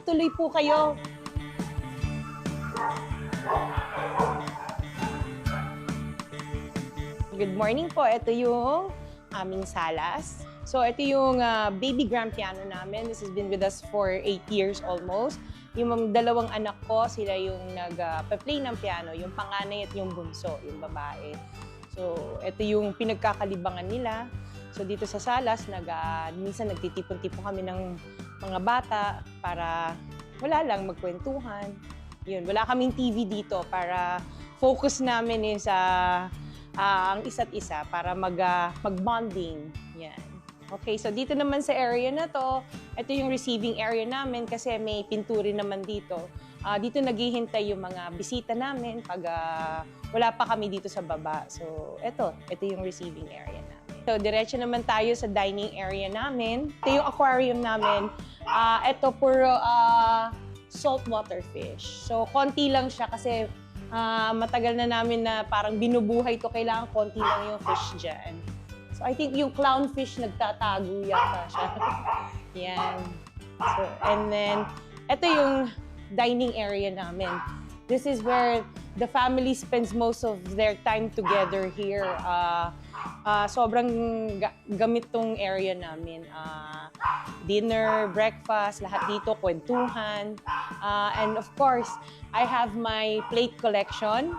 Tuloy po kayo. Good morning po. Ito yung aming salas. So ito yung baby grand piano namin. This has been with us for 8 years almost. Yung dalawang anak ko, sila yung nag-play ng piano, yung panganay at yung bunso, yung babae. So ito yung pinagkakalibangan nila. So dito sa salas, minsan nagtitipon-tipon kami ng mga bata para wala lang magkwentuhan. Yun, wala kaming TV dito para focus namin is ang isa't isa para mag-bonding. Yan. Okay, so dito naman sa area na to, ito yung receiving area namin kasi may pinturin naman dito. Dito naghihintay yung mga bisita namin pag wala pa kami dito sa baba. So ito yung receiving area namin. So diretso naman tayo sa dining area namin. Ito yung aquarium namin. Ito puro saltwater fish. So konti lang siya kasi matagal na namin na parang binubuhay to, kailangan konti lang yung fish dyan. So I think yung clownfish nagtatago yata siya. Yan. So, and then, ito yung dining area namin. This is where the family spends most of their time together here. Sobrang gamit tong area namin. Dinner, breakfast, lahat dito, kwentuhan. And of course, I have my plate collection.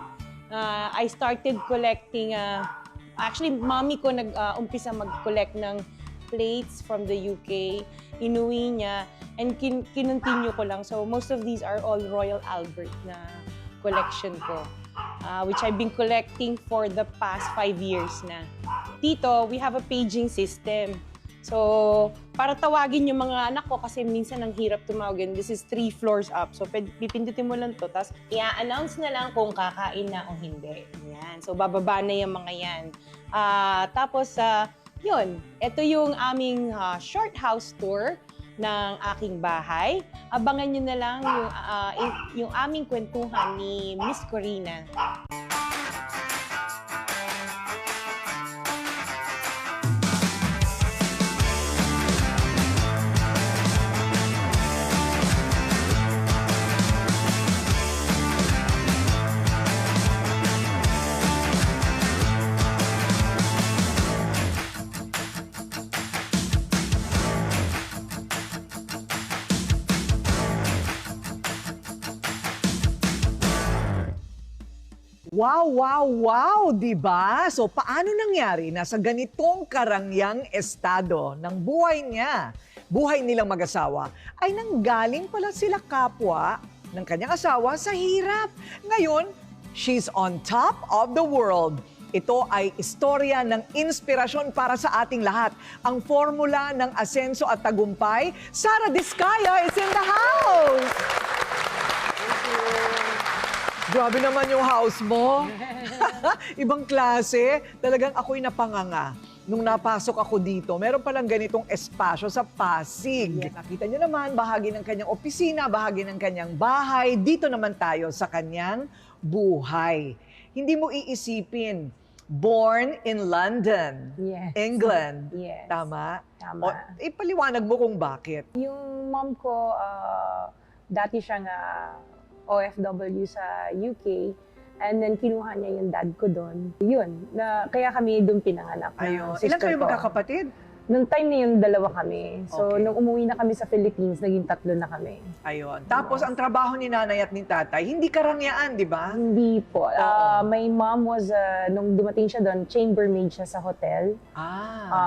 I started collecting, actually, mommy ko nag-umpisa mag-collect ng plates from the UK. Inuwi niya, and kinontinue ko lang. So most of these are all Royal Albert na collection ko, which I've been collecting for the past 5 years na. Dito, we have a paging system. So, para tawagin yung mga anak ko kasi minsan ang hirap tumawagin. This is 3 floors up. So, pipindutin mo lang to. Tapos, i-announce na lang kung kakain na o hindi. Yan. So, bababa na yung mga yan. Tapos, yun. Ito yung aming short house tour ng aking bahay. Abangan nyo na lang yung aming kwentuhan ni Miss Corina. Wow, wow, wow, di ba? So paano nangyari na sa ganitong karangyang estado ng buhay niya, buhay nilang mag-asawa, ay nanggaling pala sila kapwa ng kanyang asawa sa hirap. Ngayon, she's on top of the world. Ito ay istorya ng inspirasyon para sa ating lahat. Ang formula ng asenso at tagumpay, Sara Diskaya is in the house! Grabe naman yung house mo. Ibang klase. Talagang ako'y napanganga. Nung napasok ako dito, meron palang ganitong espasyo sa Pasig. Yes. Nakita nyo naman, bahagi ng kanyang opisina, bahagi ng kanyang bahay. Dito naman tayo sa kanyang buhay. Hindi mo iisipin, born in London, Yes. England. Yes. Tama? Tama. O, ipaliwanag mo kung bakit. Yung mom ko, dati siyang OFW sa UK, and then kinuha niya yung dad ko doon. Yun, kaya kami doon pinanganak. Ayun. Ilan kayo magkakapatid? Nung time na yun, 2 kami. So, Okay. nung umuwi na kami sa Philippines, naging 3 na kami. Ayun. Tapos, ang trabaho ni nanay at ni tatay, hindi karangyaan, di ba? Hindi po. Oo. My mom was, nung dumating siya doon, chambermaid siya sa hotel.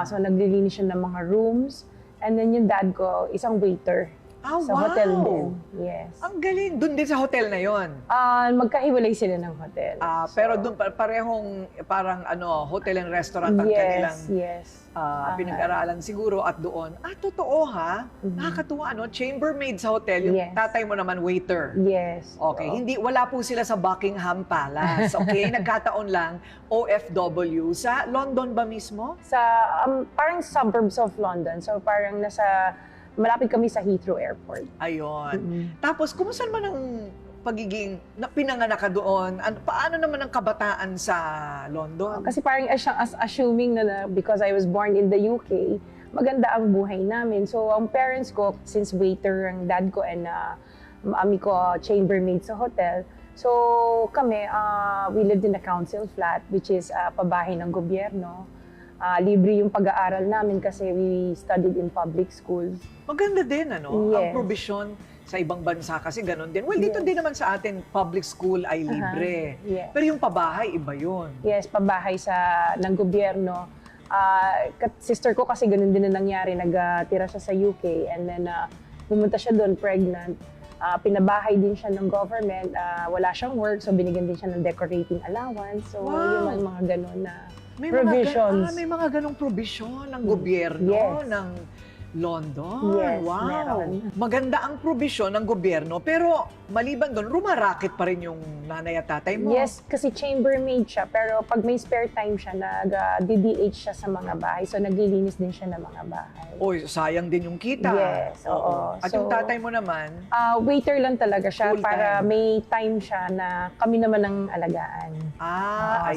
So, naglilinis siya ng mga rooms. And then yung dad ko, isang waiter. Sa wow. hotel din. Yes. Ang galing. Doon din sa hotel na yon. Magkahiwalay sila ng hotel. Pero doon parehong parang hotel and restaurant ang kanilang Yes. pinag-aralan siguro at doon. Totoo ha? Nakakatuwa, chambermaid sa hotel, yung Yes. tatay mo naman waiter. Yes. Okay, wala po sila sa Buckingham Palace. Okay, nagkataon lang OFW sa London ba mismo? Sa parang suburbs of London. So parang malapit kami sa Heathrow Airport. Ayun. Tapos, kumusta naman ang pagiging pinanganak ka doon? Paano naman ang kabataan sa London? Kasi parang assuming na because I was born in the UK, maganda ang buhay namin. So, ang parents ko, since waiter ang dad ko and mami ko chambermaid sa hotel, so kami, we lived in a council flat, which is pabahay ng gobyerno. Libre yung pag-aaral namin kasi we studied in public schools. Maganda din, ano? Ang Yes. provision sa ibang bansa kasi ganun din. Well, dito Yes. din naman sa atin, public school ay libre. Yes. Pero yung pabahay, iba yun. Yes, pabahay ng gobyerno. Sister ko kasi ganun din na nangyari. Nagtira siya sa UK and then pumunta siya doon pregnant. Pinabahay din siya ng government. Wala siyang work, so binigyan din siya ng decorating allowance. So, Wow. yung mga ganun na May provisions. may mga ganong provision ng gobyerno, Yes. ng London. Yes, Wow. meron. Maganda ang provision ng gobyerno, pero maliban doon, rumaraket pa rin yung nanay at tatay mo. Yes, kasi chambermaid siya, pero pag may spare time siya, nag-DDH siya sa mga bahay. So, naglilinis din siya ng mga bahay. Oy, sayang din yung kita. Yes, oo. At So, yung tatay mo naman, Waiter lang talaga siya Full para time. may time siya na kami naman ang alagaan.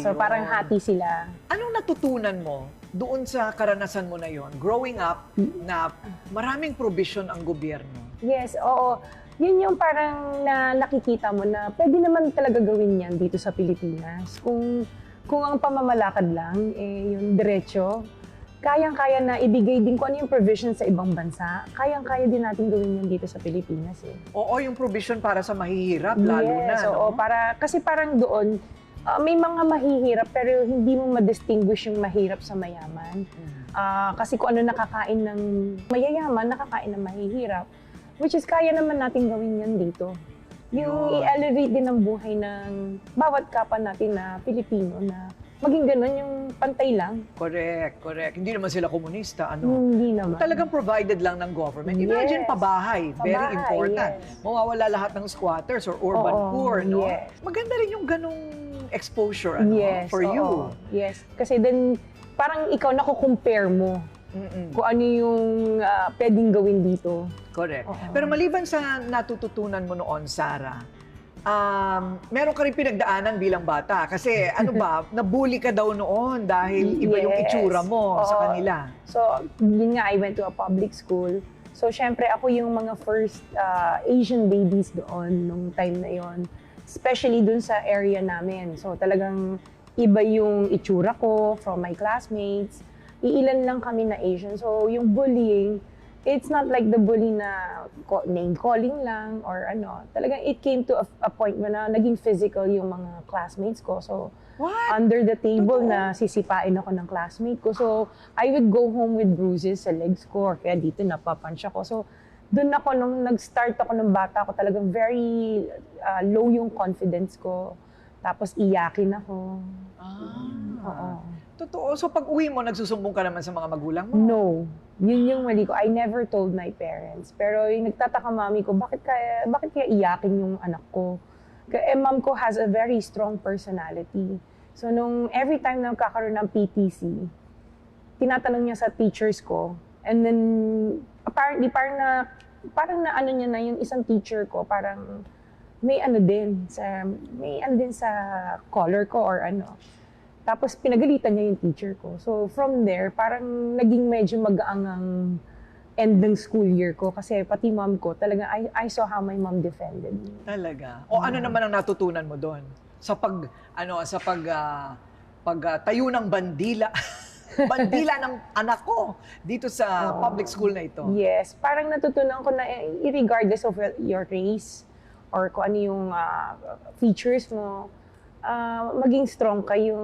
So, ayun. parang hati sila. Anong natutunan mo doon sa karanasan mo na yon, growing up, na maraming provision ang gobyerno? Yes, oo. Yun yung parang nakikita mo na pwede naman talaga gawin yan dito sa Pilipinas. Kung ang pamamalakad lang, yung diretso, kayang-kaya na ibigay din kung ano yung provision sa ibang bansa. Kayang-kaya din natin gawin yan dito sa Pilipinas. Oo, yung provision para sa mahihirap, lalo na, Yes, no? oo. Kasi parang doon, may mga mahihirap pero hindi mo ma-distinguish yung mahirap sa mayaman. Kasi kung ano nakakain ng mayayaman, nakakain ng mahihirap. Which is kaya naman natin gawin yan dito. Yung Yun. i-elevate din ang buhay ng bawat kapwa natin na Pilipino na maging ganun yung pantay lang. Correct. Hindi naman sila komunista, ano? Hindi naman. Talagang provided lang ng government. Imagine Yes. pabahay, very Pabahay, important. yes. Mawawala lahat ng squatters or urban Oo, poor, no? yes. Maganda rin yung ganong exposure, ano, Yes, for you. oo. Yes. Kasi then, parang ikaw nakukompare mo Mm-mm. kung ano yung pwedeng gawin dito. Correct. Oo. Pero maliban sa natututunan mo noon, Sarah, meron ka rin pinagdaanan bilang bata. Kasi ano ba, nabully ka daw noon dahil iba yung Yes. itsura mo sa Oo. kanila. So, yun nga, I went to a public school. So, syempre, ako yung mga first Asian babies doon nung time na yon, especially dun sa area namin. So, talagang iba yung itsura ko from my classmates. Iilan lang kami na Asian. So, yung bullying, it's not like the bully na name calling lang or ano. Talagang it came to a point na naging physical yung mga classmates ko. So, What? under the table Totoo? na sisipain ako ng classmate ko. So, I would go home with bruises sa legs ko or kaya dito napapunch ako. So, doon ako, nung nag-start ako ng bata ako, talagang very low yung confidence ko. Tapos iyakin ako. Oo. Totoo. So pag uwi mo, nagsusumbong ka naman sa mga magulang mo? No. Yun yung mali ko. I never told my parents. Pero yung nagtataka mami ko, bakit kaya iyakin yung anak ko? Mom ko has a very strong personality. So nung every time na nagkakaroon ng PTC, tinatanong niya sa teachers ko, and then apparently parang na ano niya na yung isang teacher ko, parang may ano din sa color ko or ano. Tapos pinagalitan niya yung teacher ko. So from there, parang naging medyo mag-aangang end ng school year ko kasi pati mom ko, talaga I saw how my mom defended me. Talaga. O ano naman ang natutunan mo doon? Sa pagtayo ng bandila. Bandila ng anak ko dito sa public school na ito. Yes, parang natutunan ko na regardless of your race or kung ano yung features mo, maging strong ka you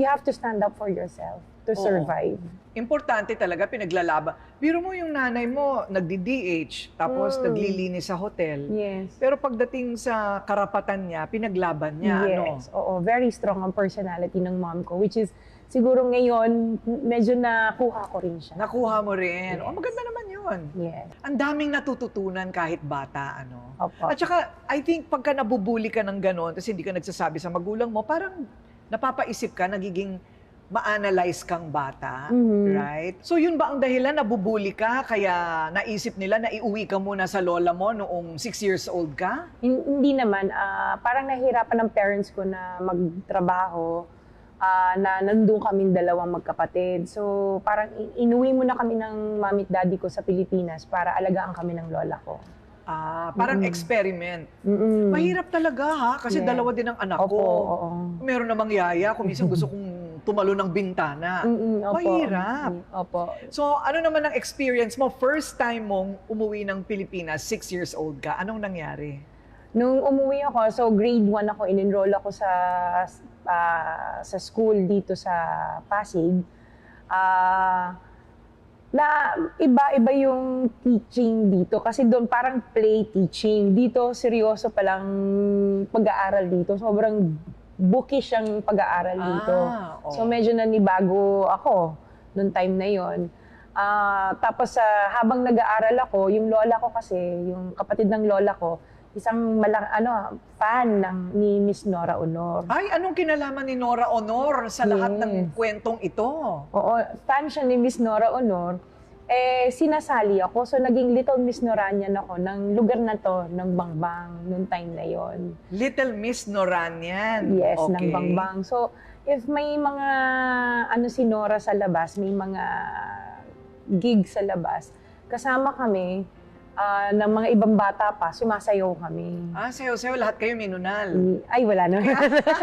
have to stand up for yourself to Oo. survive. Importante talaga pinaglalaban. Biro mo yung nanay mo, nagdi-DH, tapos naglilinis sa hotel. Yes. Pero pagdating sa karapatan niya, pinaglaban niya. Yes, oo. Very strong ang personality ng mom ko, which is siguro ngayon, medyo nakuha ko rin siya. Nakuha mo rin. Yes. O, maganda naman yun. Yes. Ang daming natututunan kahit bata, ano. Opo. At saka, I think pagka nabubuli ka ng gano'n, tapos hindi ka nagsasabi sa magulang mo, parang napapaisip ka, nagiging ma-analyze kang bata, right? So yun ba ang dahilan, nabubuli ka, kaya naisip nila na iuwi ka muna sa lola mo noong 6 years old ka? Hindi naman. Parang nahihirapan ng parents ko na magtrabaho. na nandun kaming dalawang magkapatid. So parang inuwi muna kami ng mami at daddy ko sa Pilipinas para alagaan kami ng lola ko. Parang experiment. Mm-mm. Mahirap talaga ha, kasi Yeah. dalawa din ang anak Opo, ko. oo. Meron namang yaya, kung minsan gusto kong tumalo ng bintana. Opo. Mahirap. Opo. So, ano naman ang experience mo? First time mong umuwi ng Pilipinas, 6 years old ka. Anong nangyari? Nung umuwi ako, so grade 1 ako, in-enroll ako sa school dito sa Pasig. Na iba-iba yung teaching dito kasi doon parang play teaching. Dito seryoso palang pag-aaral dito. Sobrang bookish ang pag-aaral dito. So medyo nanibago ako noong time na yon. Tapos habang nag-aaral ako, yung lola ko kasi, yung kapatid ng lola ko, isang fan ni Miss Nora Honor. Ay, anong kinalaman ni Nora Honor sa lahat ng kwentong ito? Oo, fan siya ni Miss Nora Honor. Sinasali ako. So, naging Little Miss Noranian ako ng lugar na to, ng Bangbang, noong time na yon. Little Miss Noranian. Yes, okay. ng Bangbang. So, if may mga, si Nora sa labas, may mga gig sa labas, kasama kami, ng mga ibang bata pa, sumasayaw kami. Sayo-sayo, lahat kayo may nunal. Ay, wala na.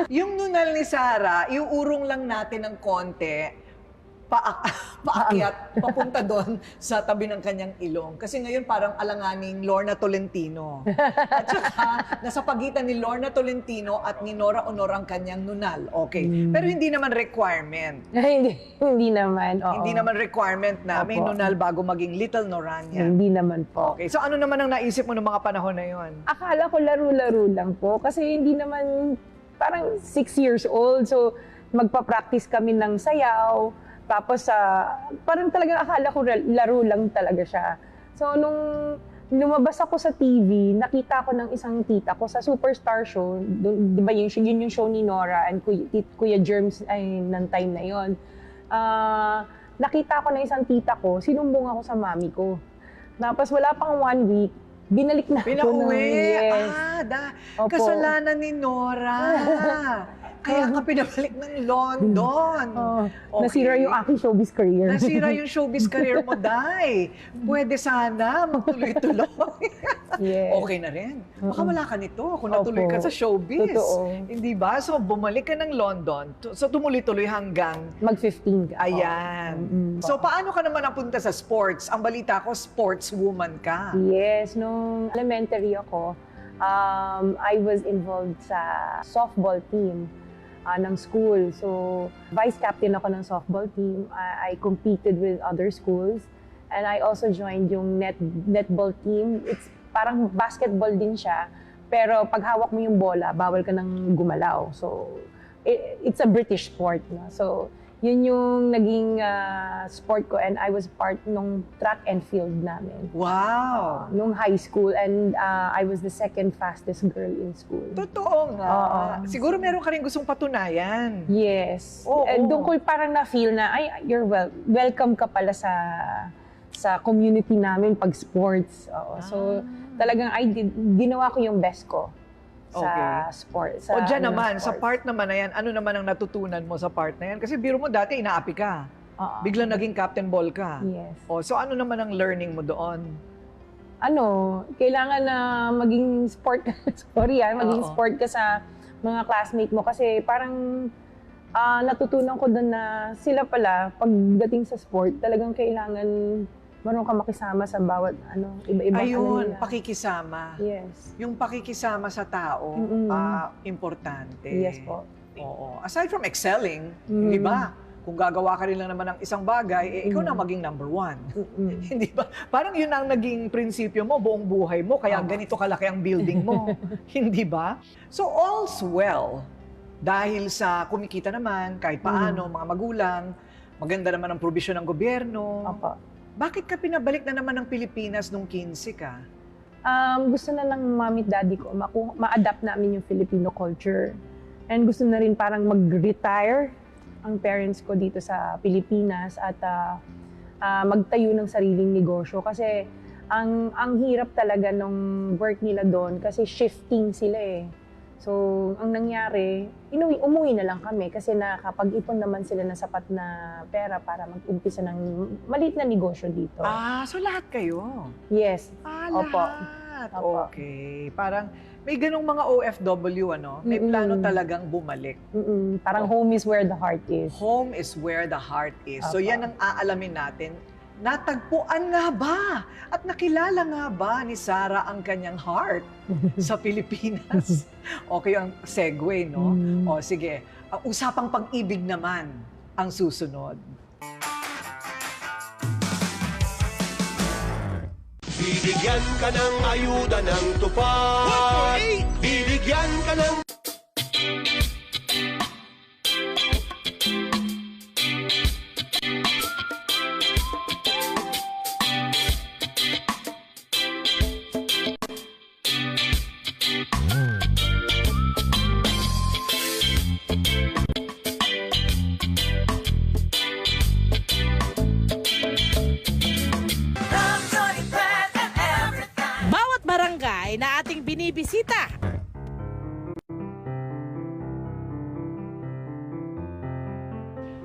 Yung nunal ni Sarah, iuurong lang natin ng konti, paakyat, papunta doon sa tabi ng kanyang ilong. Kasi ngayon parang alanganing Lorna Tolentino. At saka, nasa pagitan ni Lorna Tolentino at ni Nora Honor ang kanyang nunal. Okay. Pero hindi naman requirement. hindi naman. Oo. Hindi naman requirement na may Opo. nunal bago maging Little Norania. Hindi naman po. Okay. So ano naman ang naisip mo ng mga panahon na yon? Akala ko laro-laro lang po kasi hindi naman parang 6 years old. So magpa-practice kami ng sayaw. Tapos parang talagang akala ko laro lang talaga siya. So nung lumabas ako sa TV, nakita ko ng isang tita ko sa Superstar Show. Di ba yun yung show ni Nora and Kuya Germs ay ng time na yon. Nakita ko ng isang tita ko, sinumbong ako sa mami ko. Tapos wala pang 1 week, binalik na ako. Pinauwi? Yes. Opo. Kasalanan ni Nora. Kaya ka pinabalik ng London. Okay. Nasira yung aking showbiz career. Nasira yung showbiz career mo, Day. Pwede sana magtuloy-tuloy. Yes. Okay na rin. Baka wala ka nito kung natuloy ka sa showbiz. Totoo. Hindi ba? So, bumalik ka ng London. So, tumuloy-tuloy hanggang... Mag-15 ka. Ayan. So, paano ka naman napunta sa sports? Ang balita ko, sportswoman ka. Yes. Nung elementary ako, I was involved sa softball team ng school. So, vice captain ako ng softball team. I competed with other schools. And I also joined yung netball team. It's parang basketball din siya. Pero pag hawak mo yung bola, bawal ka nang gumalaw. So, it's a British sport. No? So, yun yung naging sport ko. And I was part nung track and field namin. Wow! Nung high school. And I was the second fastest girl in school. Totoo nga. Siguro meron ka rin gustong patunayan. Yes. Oo. Doon ko parang na-feel na, ay, you're welcome ka pala sa community namin pag sports. So, talagang ginawa ko yung best ko sa sports. O dyan naman, sa part naman na yan, ano naman ang natutunan mo sa part na yan? Kasi biro mo dati, inaapi ka. Biglang naging captain ball ka. Yes. So ano naman ang learning mo doon? Kailangan na maging sport ka. Maging sport ka sa mga classmate mo. Kasi parang natutunan ko doon na sila pala, pagdating sa sport, talagang kailangan marunong ka makisama sa bawat iba-iba. Ayun, pakikisama. Yes. Yung pakikisama sa tao, importante. Yes po. Oo. Aside from excelling, di ba? Kung gagawa ka rin lang naman ng isang bagay, ikaw na maging number 1. Hindi ba? Parang yun ang naging prinsipyo mo, buong buhay mo, kaya ganito kalaki ang building mo. Hindi ba? So all's well. Dahil sa kumikita naman, kahit paano, mga magulang, maganda naman ang probisyon ng gobyerno. Opo. Bakit ka pinabalik na naman ng Pilipinas nung 15 ka? Gusto na ng mami at daddy ko, ma-adapt namin yung Filipino culture. And gusto na rin parang mag-retire ang parents ko dito sa Pilipinas at magtayo ng sariling negosyo. Kasi ang hirap talaga nung work nila doon kasi shifting sila eh. So, ang nangyari, umuwi na lang kami kasi nakapag-ipon naman sila ng sapat na pera para mag-umpisa ng maliit na negosyo dito. So lahat kayo? Yes. Opo. Lahat. Opo. Okay. Parang may ganong mga OFW, ano? May plano talagang bumalik. Parang home is where the heart is. Home is where the heart is. So Opo. yan ang aalamin natin. Natagpuan nga ba at nakilala nga ba ni Sarah ang kanyang heart sa Pilipinas? Okay ang segue, no? O sige, usapang pag-ibig naman ang susunod. Bibigyan ka ng ayuda ng tupad. Bibigyan ka ng... Bawat barangay na ating binibisita.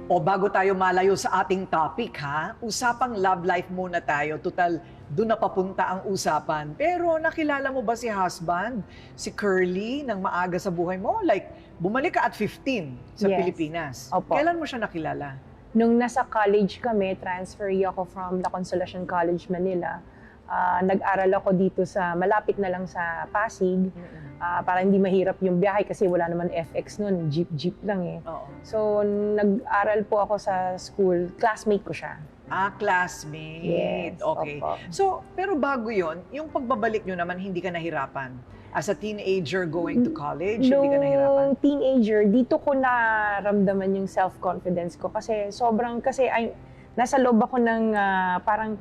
O bago tayo malayo sa ating topic, ha? Usapang love life muna tayo. Total, doon na papunta ang usapan. Pero nakilala mo ba si husband, si Curly, nang maaga sa buhay mo? Like, bumalik ka at 15 sa Yes. Pilipinas. Opo. Kailan mo siya nakilala? Nung nasa college kami, transfer ako from La Consolacion College, Manila. Nag-aral ako dito sa, malapit na lang sa Pasig. Para hindi mahirap yung biyahe kasi wala naman FX noon, jeep lang eh. Oo. So, nag-aral po ako sa school, classmate ko siya. Classmate. Yes, Okay. opo. So, pero bago yon, yung pagbabalik nyo naman, hindi ka nahirapan? As a teenager going to college, hindi ka nahirapan? Nung teenager, dito ko naramdaman yung self-confidence ko kasi nasa loob ako ng parang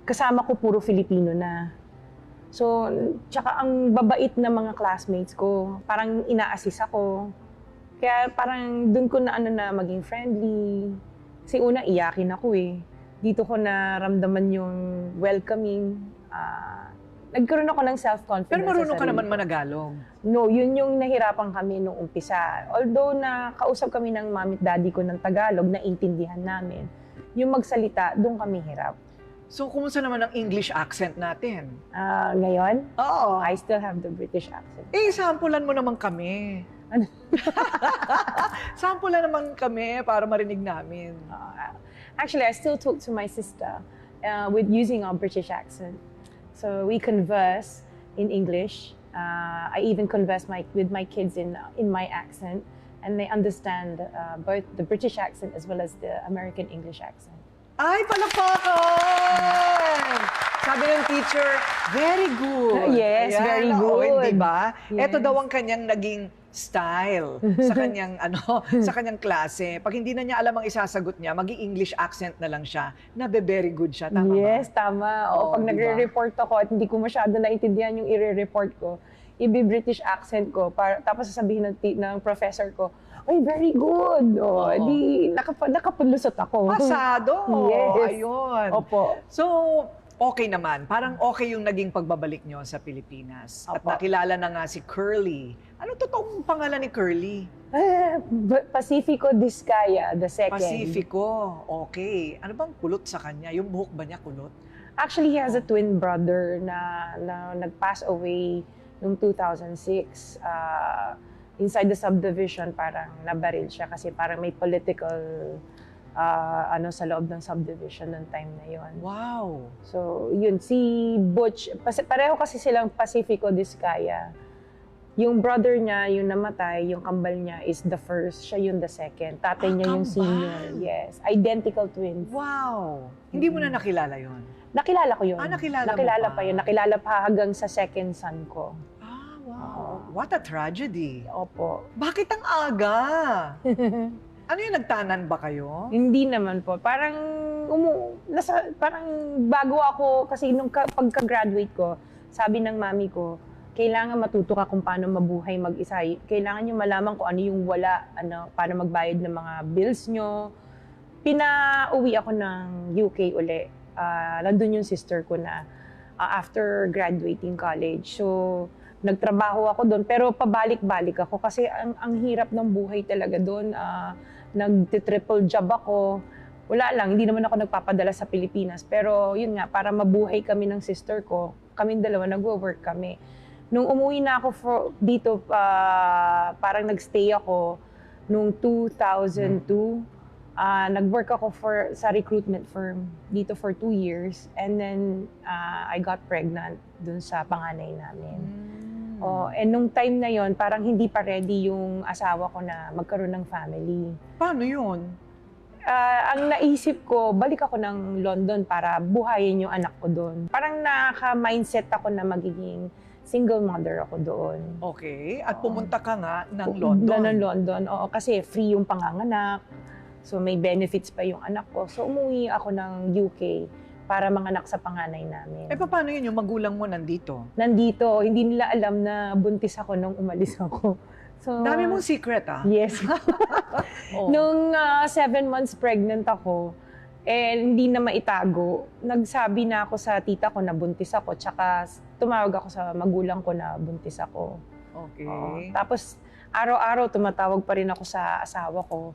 kasama ko puro Filipino na. So, tsaka ang babait na mga classmates ko, parang ina-assist ako. Kaya parang dun ko na maging friendly. Kasi una, iyakin ako eh. Dito ko naramdaman yung welcoming. Nagkaroon ako ng self-confidence. Pero marunong sa ka sarili naman ko. managalong. No, yun yung nahirapan kami nung umpisa. Although nakausap kami ng mami at daddy ko ng Tagalog, naintindihan namin. Yung magsalita, doon kami hirap. So, kumusta naman ang English accent natin? Ngayon, Oo. I still have the British accent. Sampulan mo naman kami. Ano? Sampulan naman kami para marinig namin. Actually, I still talk to my sister with using our British accent. So we converse in English. I even converse with my kids in my accent, and they understand both the British accent as well as the American English accent. Ay, palakpakan! Sabi ng teacher, very good. Yes, very good. Di ba? Yes. Ito daw ang kanyang naging style sa kanyang sa kanyang klase. Pag hindi na niya alam ang isasagot niya, magi-English accent na lang siya. Very good siya. Tama Yes, ba? tama. Oo, Pag diba? nagre-report ako at hindi ko masyado naintindihan yung i-report ko, ibi-British accent ko, tapos sasabihin ng professor ko, "Ay, very good." Di nakapulusot ako. Pasado. Yes. Ayun. Opo. So, okay naman. Parang okay yung naging pagbabalik nyo sa Pilipinas. At Opo. nakilala na nga si Curly. Ano totoong pangalan ni Curly? Pacifico Discaya, the second. Pacifico. Okay. Ano bang kulot sa kanya? Yung buhok ba niya kulot? Actually, he has a twin brother na nag-pass away noong 2006. Inside the subdivision, parang nabaril siya kasi parang may political sa loob ng subdivision noong time na yon. Wow. So, yun, si Butch, pareho kasi silang Pacifico Discaya. Yung brother niya, yung namatay, yung kambal niya is the first, siya yung the second. Tatay niya yung kambal. senior. Yes, identical twins. Wow. Hindi mo na nakilala yon. Nakilala ko yun. Nakilala mo Nakilala pa. pa yun. Nakilala pa hanggang sa second son ko. Wow. What a tragedy. Opo. Bakit ang aga? Ano yung nagtanan ba kayo? Hindi naman po. Parang, parang bago ako, kasi nung pagka-graduate ko, sabi ng mami ko, kailangan matuto ka kung paano mabuhay mag-isa. Kailangan nyo malaman kung ano yung wala, paano magbayad ng mga bills nyo. Pinauwi ako ng UK uli. Nandun yung sister ko na after graduating college. So, nagtrabaho ako doon, pero pabalik-balik ako kasi ang hirap ng buhay talaga doon. Nag-triple job ako. Wala lang, hindi naman ako nagpapadala sa Pilipinas. Pero yun nga, para mabuhay kami ng sister ko, kaming dalawa, nagwo-work kami. Nung umuwi na ako dito, parang nagstay ako nung 2002. Nag-work ako sa recruitment firm dito for 2 years. And then, I got pregnant dun sa panganay namin. And nung time na yon, parang hindi pa ready yung asawa ko na magkaroon ng family. Paano yun? Ang naisip ko, balik ako ng London para buhayin yung anak ko doon. Parang naka-mindset ako na magiging single mother ako doon. Okay. At pumunta ka nga ng London. Ng London, oo. Kasi free yung panganganak. So may benefits pa yung anak ko. So umuwi ako ng UK para manganak sa panganay namin. Paano yun yung magulang mo nandito? Nandito, hindi nila alam na buntis ako nung umalis ako. So, Dami mong secret, Yes. Oh. Nung 7 months pregnant ako, hindi na maitago, nagsabi na ako sa tita ko na buntis ako, tsaka tumawag ako sa magulang ko na buntis ako. Okay. Oo. Tapos, araw-araw tumatawag pa rin ako sa asawa ko.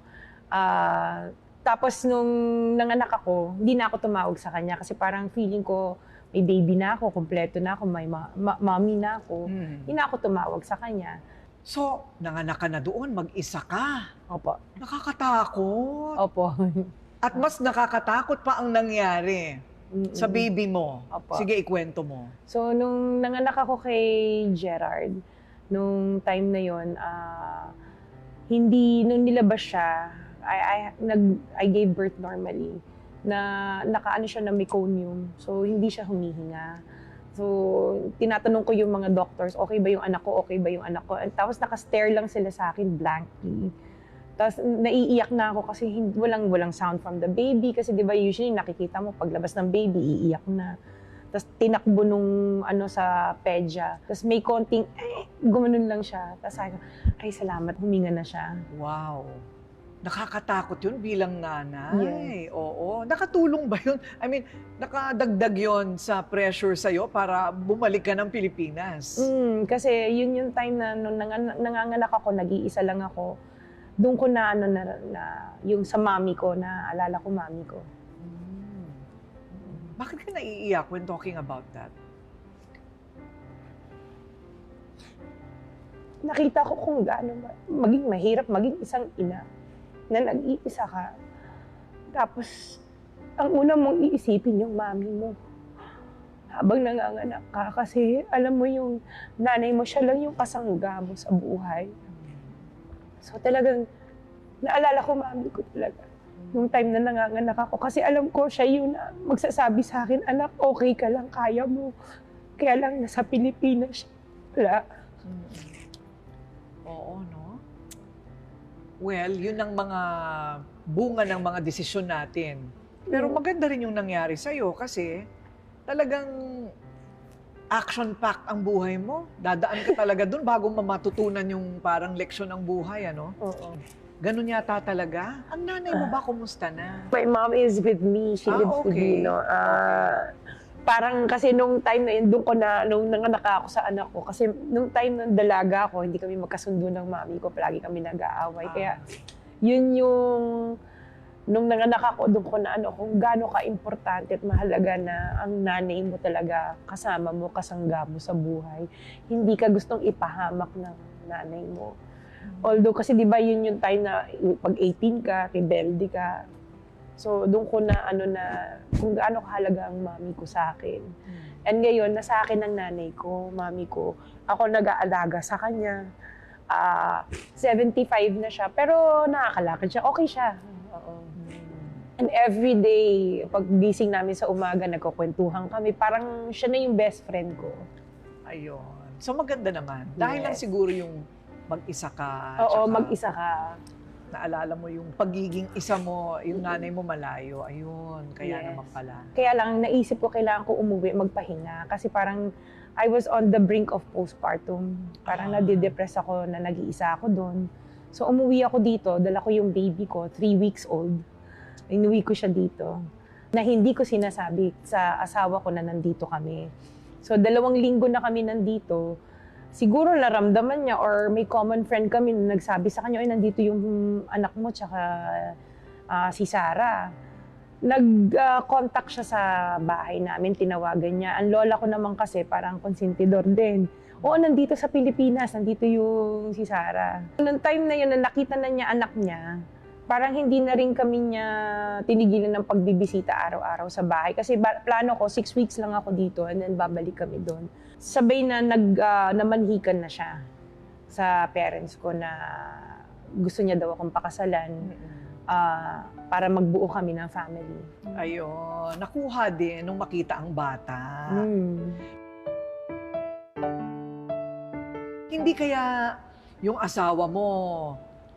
Tapos, nung nanganak ako, hindi na ako tumawag sa kanya kasi parang feeling ko, may baby na ako, kompleto na ako, may mommy na ako. Hindi na ako tumawag sa kanya. So, nanganak ka na doon, mag-isa ka. Opo. Nakakatakot. Opo. At mas nakakatakot pa ang nangyari sa baby mo. Opo. Sige, ikwento mo. So, nung nanganak ako kay Gerard, nung time na yon, nung nilabas siya, I gave birth normally. Nakaano siya na meconium. So, hindi siya humihinga. So, tinatanong ko yung mga doctors, okay ba yung anak ko, okay ba yung anak ko? Tapos naka-stare lang sila sa akin blankly. Tapos naiiyak na ako kasi walang sound from the baby. Kasi di ba usually nakikita mo paglabas ng baby, iiyak na. Tapos tinakbo nung sa pedya. Tapos may konting, gumanon lang siya. Tapos sabi ko, ay salamat, huminga na siya. Wow. Nakakatakot yun bilang nanay. Yes. Oo. Nakatulong ba yun? I mean, nakadagdag yun sa pressure sa'yo para bumalik ka ng Pilipinas? Kasi yun yung time na nung nanganganak ako, nag-iisa lang ako. Doon ko na yung sa mami ko, na alala ko mami ko. Bakit ka naiiyak when talking about that? Nakita ko kung gaano maging mahirap maging isang ina na nag-iisa ka. Tapos, ang una mong iisipin yung mami mo habang nanganganak ka. Kasi alam mo yung nanay mo, siya lang yung kasangga mo sa buhay. So talagang, naalala ko mami ko talaga. Nung time na nanganganak ako. Kasi alam ko siya yung magsasabi sa akin, anak, okay ka lang, kaya mo. Kaya lang nasa Pilipinas siya. Wala. Oo, no? Well, yun ang mga bunga ng mga desisyon natin. Pero maganda rin yung nangyari sa'yo kasi talagang action-packed ang buhay mo. Dadaan ka talaga dun bago matutunan yung parang leksyon ng buhay, ano? Oo. Ganun yata talaga. Ang nanay mo ba, kumusta na? My mom is with me. She lives with me, no? Parang kasi nung time na yun, nung nanganak ako sa anak ko, kasi nung time nung dalaga ako, hindi kami magkasundo ng mami ko, palagi kami nag-aaway. Kaya yun yung, nung nanganak ako, doon ko na kung gaano ka-importante at mahalaga na ang nanay mo talaga kasama mo, kasangga mo sa buhay. Hindi ka gustong ipahamak ng nanay mo. Although kasi di ba yun yung time na pag 18 ka, rebelde ka. So doon ko na kung gaano kahalaga ang mami ko sa akin. And ngayon, nasa akin ang nanay ko, mami ko. Ako nag-aalaga sa kanya. 75 na siya, pero nakakalakad siya. Okay siya. Oo. And every day, pag gising namin sa umaga, nagkukwentuhan kami. Parang siya na yung best friend ko. Ayun. So maganda naman. Dahil lang siguro yung mag-isa ka. Oo, tsaka mag-isa ka. naalala mo yung pagiging isa mo, yung nanay mo malayo. Ayun, kaya naman pala. Kaya lang, naisip ko kailangan ko umuwi, magpahinga. Kasi parang I was on the brink of postpartum. Parang nadidepress ako na nag-iisa ako doon. So umuwi ako dito, dala ko yung baby ko, 3 weeks old. Inuwi ko siya dito. Na hindi ko sinasabi sa asawa ko na nandito kami. So 2 linggo na kami nandito. siguro naramdaman niya or may common friend kami na nagsabi sa kanya, "Ay, nandito yung anak mo tsaka si Sarah." Nag-contact siya sa bahay namin, tinawagan niya. Ang lola ko naman kasi parang konsentidor din. Oo, nandito sa Pilipinas, nandito yung si Sarah. Noong time na yun, na nakita na niya anak niya, parang hindi na rin kami niya tinigilan ng pagbibisita araw-araw sa bahay. Kasi plano ko, 6 weeks lang ako dito and then babalik kami doon. Sabay na namanhikan na siya sa parents ko na gusto niya daw akong pakasalan para magbuo kami ng family. Ayun, nakuha din nung makita ang bata. Hindi kaya yung asawa mo,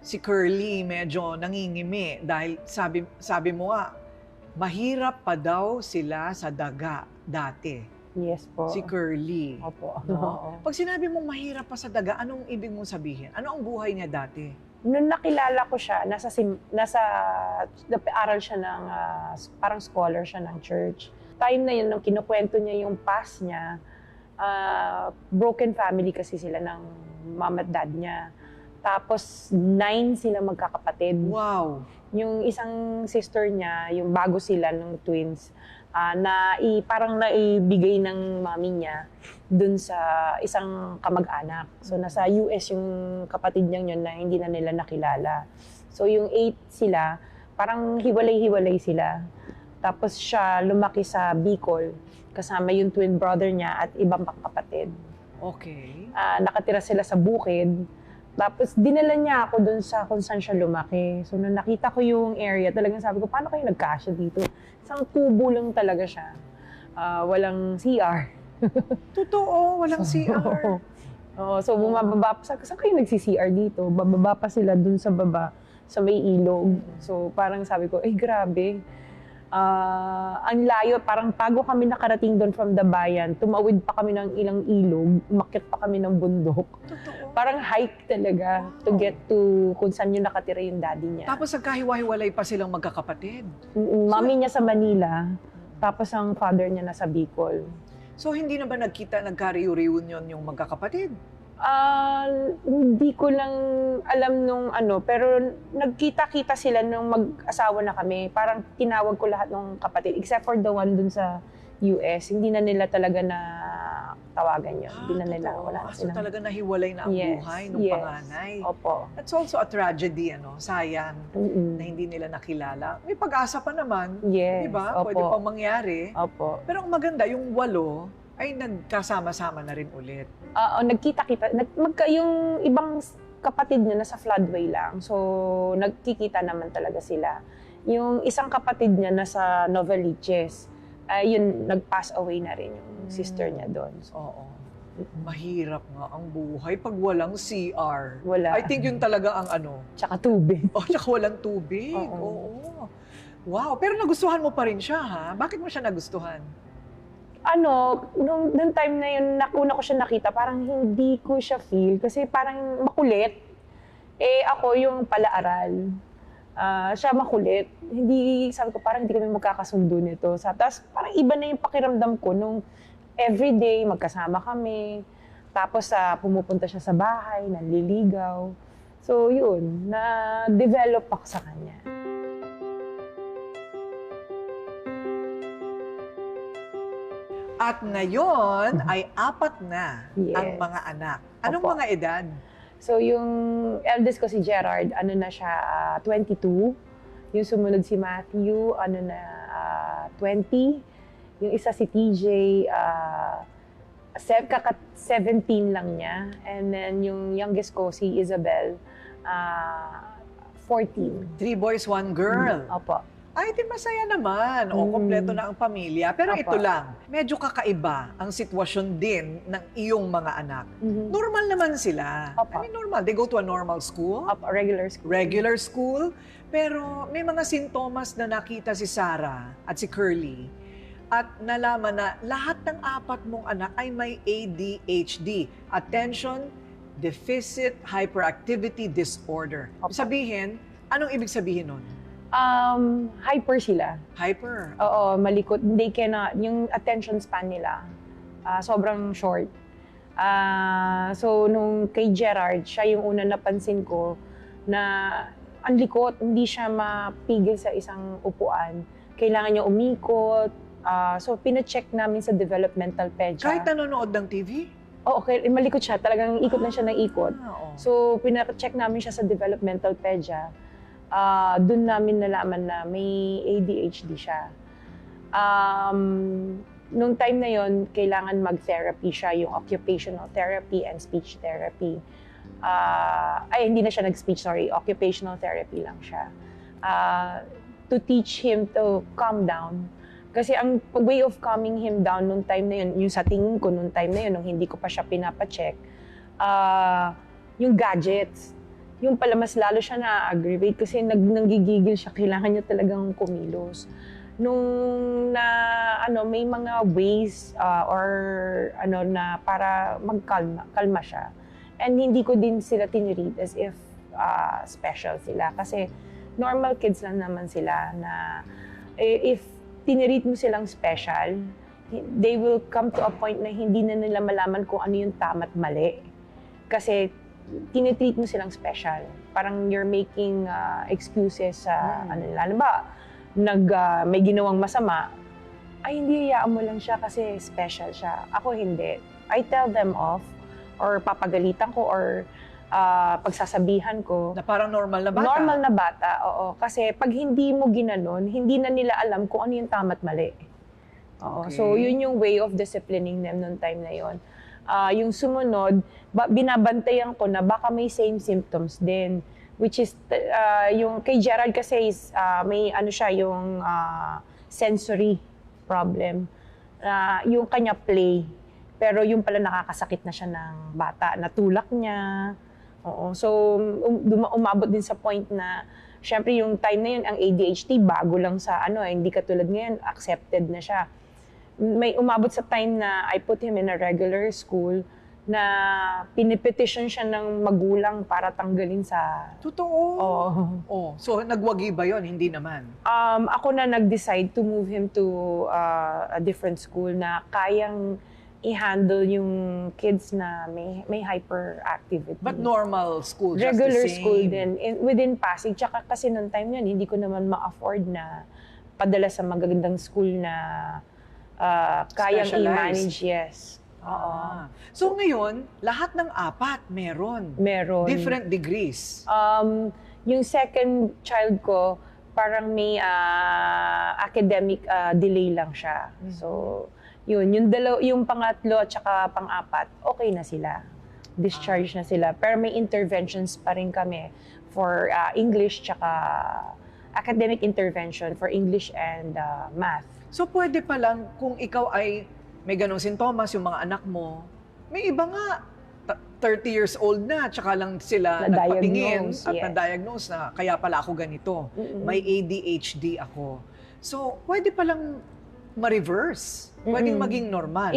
si Curly, medyo nangingimi dahil sabi mo mahirap pa daw sila sa daga dati. Yes po. Si Curly. Opo. No? Pag sinabi mong mahirap pa sa daga, anong ibig mong sabihin? Ano ang buhay niya dati? Nung nakilala ko siya, aral siya ng, parang scholar siya ng church. Time na yun, nung kinukwento niya yung past niya, broken family kasi sila ng mom at dad niya. Tapos 9 sila magkakapatid. Wow! Yung isang sister niya, yung bago sila ng twins, parang naibigay ng mami niya dun sa isang kamag-anak. So nasa US yung kapatid niya yun na hindi na nila nakilala. So yung 8 sila, parang hiwalay-hiwalay sila. Tapos siya lumaki sa Bicol, kasama yung twin brother niya at ibang kapatid. Okay. Nakatira sila sa bukid. Tapos dinala niya ako dun sa kung saan siya lumaki. So nung nakita ko yung area, talagang sabi ko, paano kayo nagkasya dito? Isang kubo lang talaga siya. Walang CR. Totoo, walang CR. Oo, so bumababa pa. Saan kayo nagsi-CR dito? Bababa pa sila dun sa baba, sa may ilog. So parang sabi ko, grabe. Ang layo, parang bago kami nakarating doon from the bayan, tumawid pa kami ng ilang ilog, umakyat pa kami ng bundok. Totoo. Parang hike talaga to get to kung saan yung nakatira yung daddy niya. Tapos nagkahiwa-hiwalay pa silang magkakapatid. Mami niya sa Manila, tapos ang father niya nasa Bicol. So hindi na ba nagka-reunion yung magkakapatid? Hindi ko lang alam nung pero nagkita-kita sila nung mag-asawa na kami. Parang tinawag ko lahat ng kapatid, except for the one dun sa US. Hindi na nila talaga na tawagan yun. Hindi na nila, wala na So silang... talaga nahiwalay na ang buhay ng panganay. Opo. That's also a tragedy, sayang na hindi nila nakilala. May pag-asa pa naman, Yes, di ba? opo. Pwede pang mangyari. Opo. Pero ang maganda, yung 8 ay nagkasama-sama na rin ulit. Nagkita-kita. Yung ibang kapatid niya nasa floodway lang. So, nagkikita naman talaga sila. Yung isang kapatid niya nasa Novaliches. Yun, nag-pass away na rin yung sister niya doon. So, Oo. Mahirap nga ang buhay pag walang CR. Wala. I think yun talaga ang Tsaka tubig. tsaka walang tubig. Oo. Oo. Wow, pero nagustuhan mo pa rin siya, ha? Bakit mo siya nagustuhan? Nung time na yun, una ko siya nakita, parang hindi ko siya feel kasi parang makulit. Ako yung palaaral. Siya makulit. Sabi ko, parang hindi kami magkakasundo nito. Tapos parang iba na yung pakiramdam ko nung everyday magkasama kami. Tapos pumupunta siya sa bahay, nanliligaw. So yun, na-develop ako sa kanya. At ngayon ay 4 na ang Yes. mga anak. Anong Opo. mga edad? So yung eldest ko si Gerard, 22. Yung sumunod si Matthew, 20. Yung isa si TJ, 17 lang niya. And then yung youngest ko, si Isabel, 14. 3 boys, 1 girl. Opo. Ay, di masaya naman. O, kompleto na ang pamilya. Pero Opo. ito lang, medyo kakaiba ang sitwasyon din ng iyong mga anak. Normal naman sila. Opo. I mean, normal. They go to a normal school. Opo, regular school. Regular school. Pero may mga sintomas na nakita si Sarah at si Curly. At nalaman na lahat ng 4 mong anak ay may ADHD. Attention Deficit Hyperactivity Disorder. Opo. Sabihin, anong ibig sabihin nun? Hyper sila. Hyper. Oo, malikot. They cannot, yung attention span nila, sobrang short. So, nung kay Gerard, siya yung una napansin ko na ang likot, hindi siya mapigil sa isang upuan. Kailangan niya umikot. So, pina-check namin sa developmental pedya. Kahit nanonood ng TV? Oo, okay, malikot siya. Talagang ikot na siya ng ikot. Oo. So, pina-check namin siya sa developmental pedya. Doon namin nalaman na may ADHD siya. Nung time na yon, kailangan mag-therapy siya, yung occupational therapy and speech therapy. Hindi na siya nag-speech, sorry. Occupational therapy lang siya. To teach him to calm down. Kasi ang way of calming him down nung time na yun, yung sa tingin ko nung time na yun, nung hindi ko pa siya pinapacheck, yung gadgets. Yung pala mas lalo siya na-aggravate kasi nanggigigil siya, kailangan niya talagang kumilos. Nung may mga ways na para kalma siya. And hindi ko din sila tinreat as if special sila. Kasi normal kids lang naman sila na if tinreat mo silang special, they will come to a point na hindi na nila malaman kung ano yung tama at mali. Kasi tinitreat mo silang special. Parang you're making excuses sa lalo ba, may ginawang masama, hindi hayaan mo lang siya kasi special siya. Ako hindi. I tell them off or papagalitan ko or pagsasabihan ko. Na parang normal na bata? Normal na bata, oo. Kasi pag hindi mo ginanon, hindi na nila alam kung ano yung tama at mali. Oo. Okay. So, yun yung way of disciplining them noong time na yun. Yung sumunod, binabantayan ko na baka may same symptoms din. Which is, yung kay Gerald kasi is, may yung sensory problem. Yung kanya play. Pero yung pala nakakasakit na siya ng bata. Natulak niya. Oo. So, umabot din sa point na, syempre yung time na yun, ang ADHD, bago lang sa hindi katulad ngayon, accepted na siya. May umabot sa time na I put him in a regular school na pinipetition siya ng magulang para tanggalin sa... Totoo? Oo. Oh. So, nagwagi ba yun? Hindi naman? Ako na nag-decide to move him to a different school na kayang i-handle yung kids na may hyperactivity. But normal school, just Regular the same? school din, within Pasig. Tsaka kasi noong time yun, hindi ko naman ma-afford na padala sa magagandang school na kayang i-manage, yes. Oo. So ngayon, lahat ng apat meron? Meron. Different degrees? Yung second child ko, parang may academic delay lang siya. So, yung pangatlo at saka pang-apat, okay na sila. Discharge na sila. Pero may interventions pa rin kami for English tsaka academic intervention for English and math. So pwede pa lang kung ikaw ay may ganong sintomas, yung mga anak mo, may iba nga, 30 years old na, tsaka lang sila nagpatingin at na-diagnose na kaya pala ako ganito. May ADHD ako. So, pwede palang ma-reverse. Pwedeng maging normal.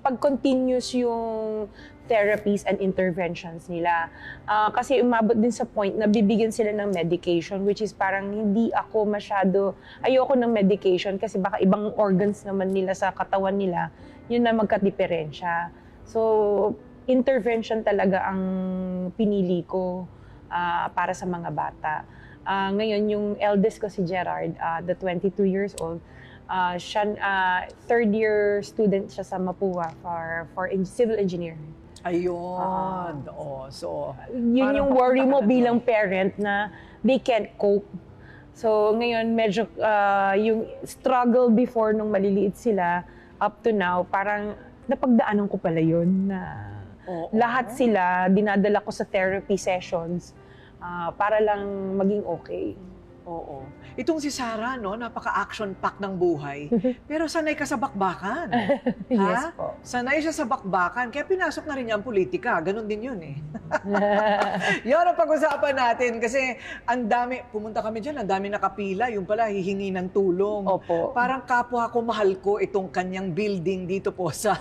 Pag continuous yung therapies and interventions nila. Kasi umabot din sa point na bibigyan sila ng medication, which is parang hindi ako ayoko ng medication kasi baka ibang organs naman nila sa katawan nila, yun na magka-diferensya. So, intervention talaga ang pinili ko para sa mga bata. Ngayon, yung eldest ko si Gerard, the 22 years old, third year student siya sa Mapua for civil engineering. Ayun. So, yun yung worry mo bilang parent na they can't cope. So ngayon medyo yung struggle before nung maliliit sila up to now, parang napagdaanan ko pala yun na lahat sila dinadala ko sa therapy sessions para lang maging okay. Oo. Itong si Sarah, no, napaka-action pack ng buhay. Pero sanay ka sa bakbakan. Yes po. Sanay siya sa bakbakan. Kaya pinasok na rin niya ang politika. Ganon din yun eh. Yun ang pag-usapan natin. Kasi ang dami, pumunta kami dyan, ang dami nakapila. Yung pala, hihingi ng tulong. Opo. Parang kapwa ko, mahal ko itong kanyang building dito po sa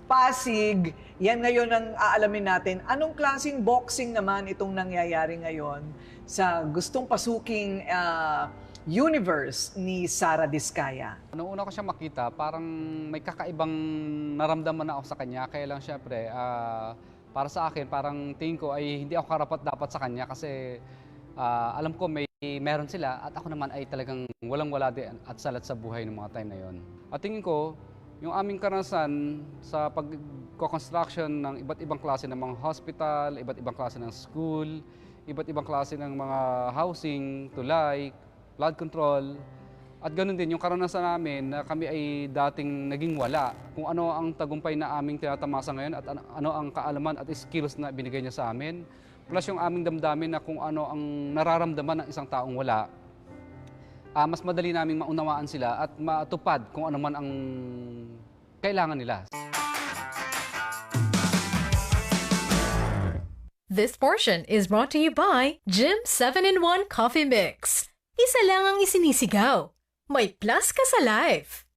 Pasig. Yan ngayon ang aalamin natin. Anong klaseng boxing naman itong nangyayari ngayon sa gustong pasuking universe ni Sara Diskaya. Nung una ko siya makita, parang may kakaibang naramdaman na ako sa kanya. Kaya lang syempre, para sa akin, parang tingin ko ay hindi ako karapat-dapat sa kanya kasi alam ko meron sila at ako naman ay talagang walang-wala din at salat sa buhay ng mga time na yon. At tingin ko, yung aming karanasan sa pag-construction ng iba't ibang klase ng mga hospital, iba't ibang klase ng school, iba't ibang klase ng mga housing, tulay, flood control, at ganoon din yung karanasan namin na kami ay dating naging wala. Kung ano ang tagumpay na aming tinatamasa ngayon at ano ang kaalaman at skills na binigay niya sa amin, plus yung aming damdamin na kung ano ang nararamdaman ng isang taong wala, mas madali naming maunawaan sila at matupad kung ano man ang kailangan nila. This portion is brought to you by Jim 7-in-1 Coffee Mix. Isa lang ang isinisigaw. May plus ka sa life.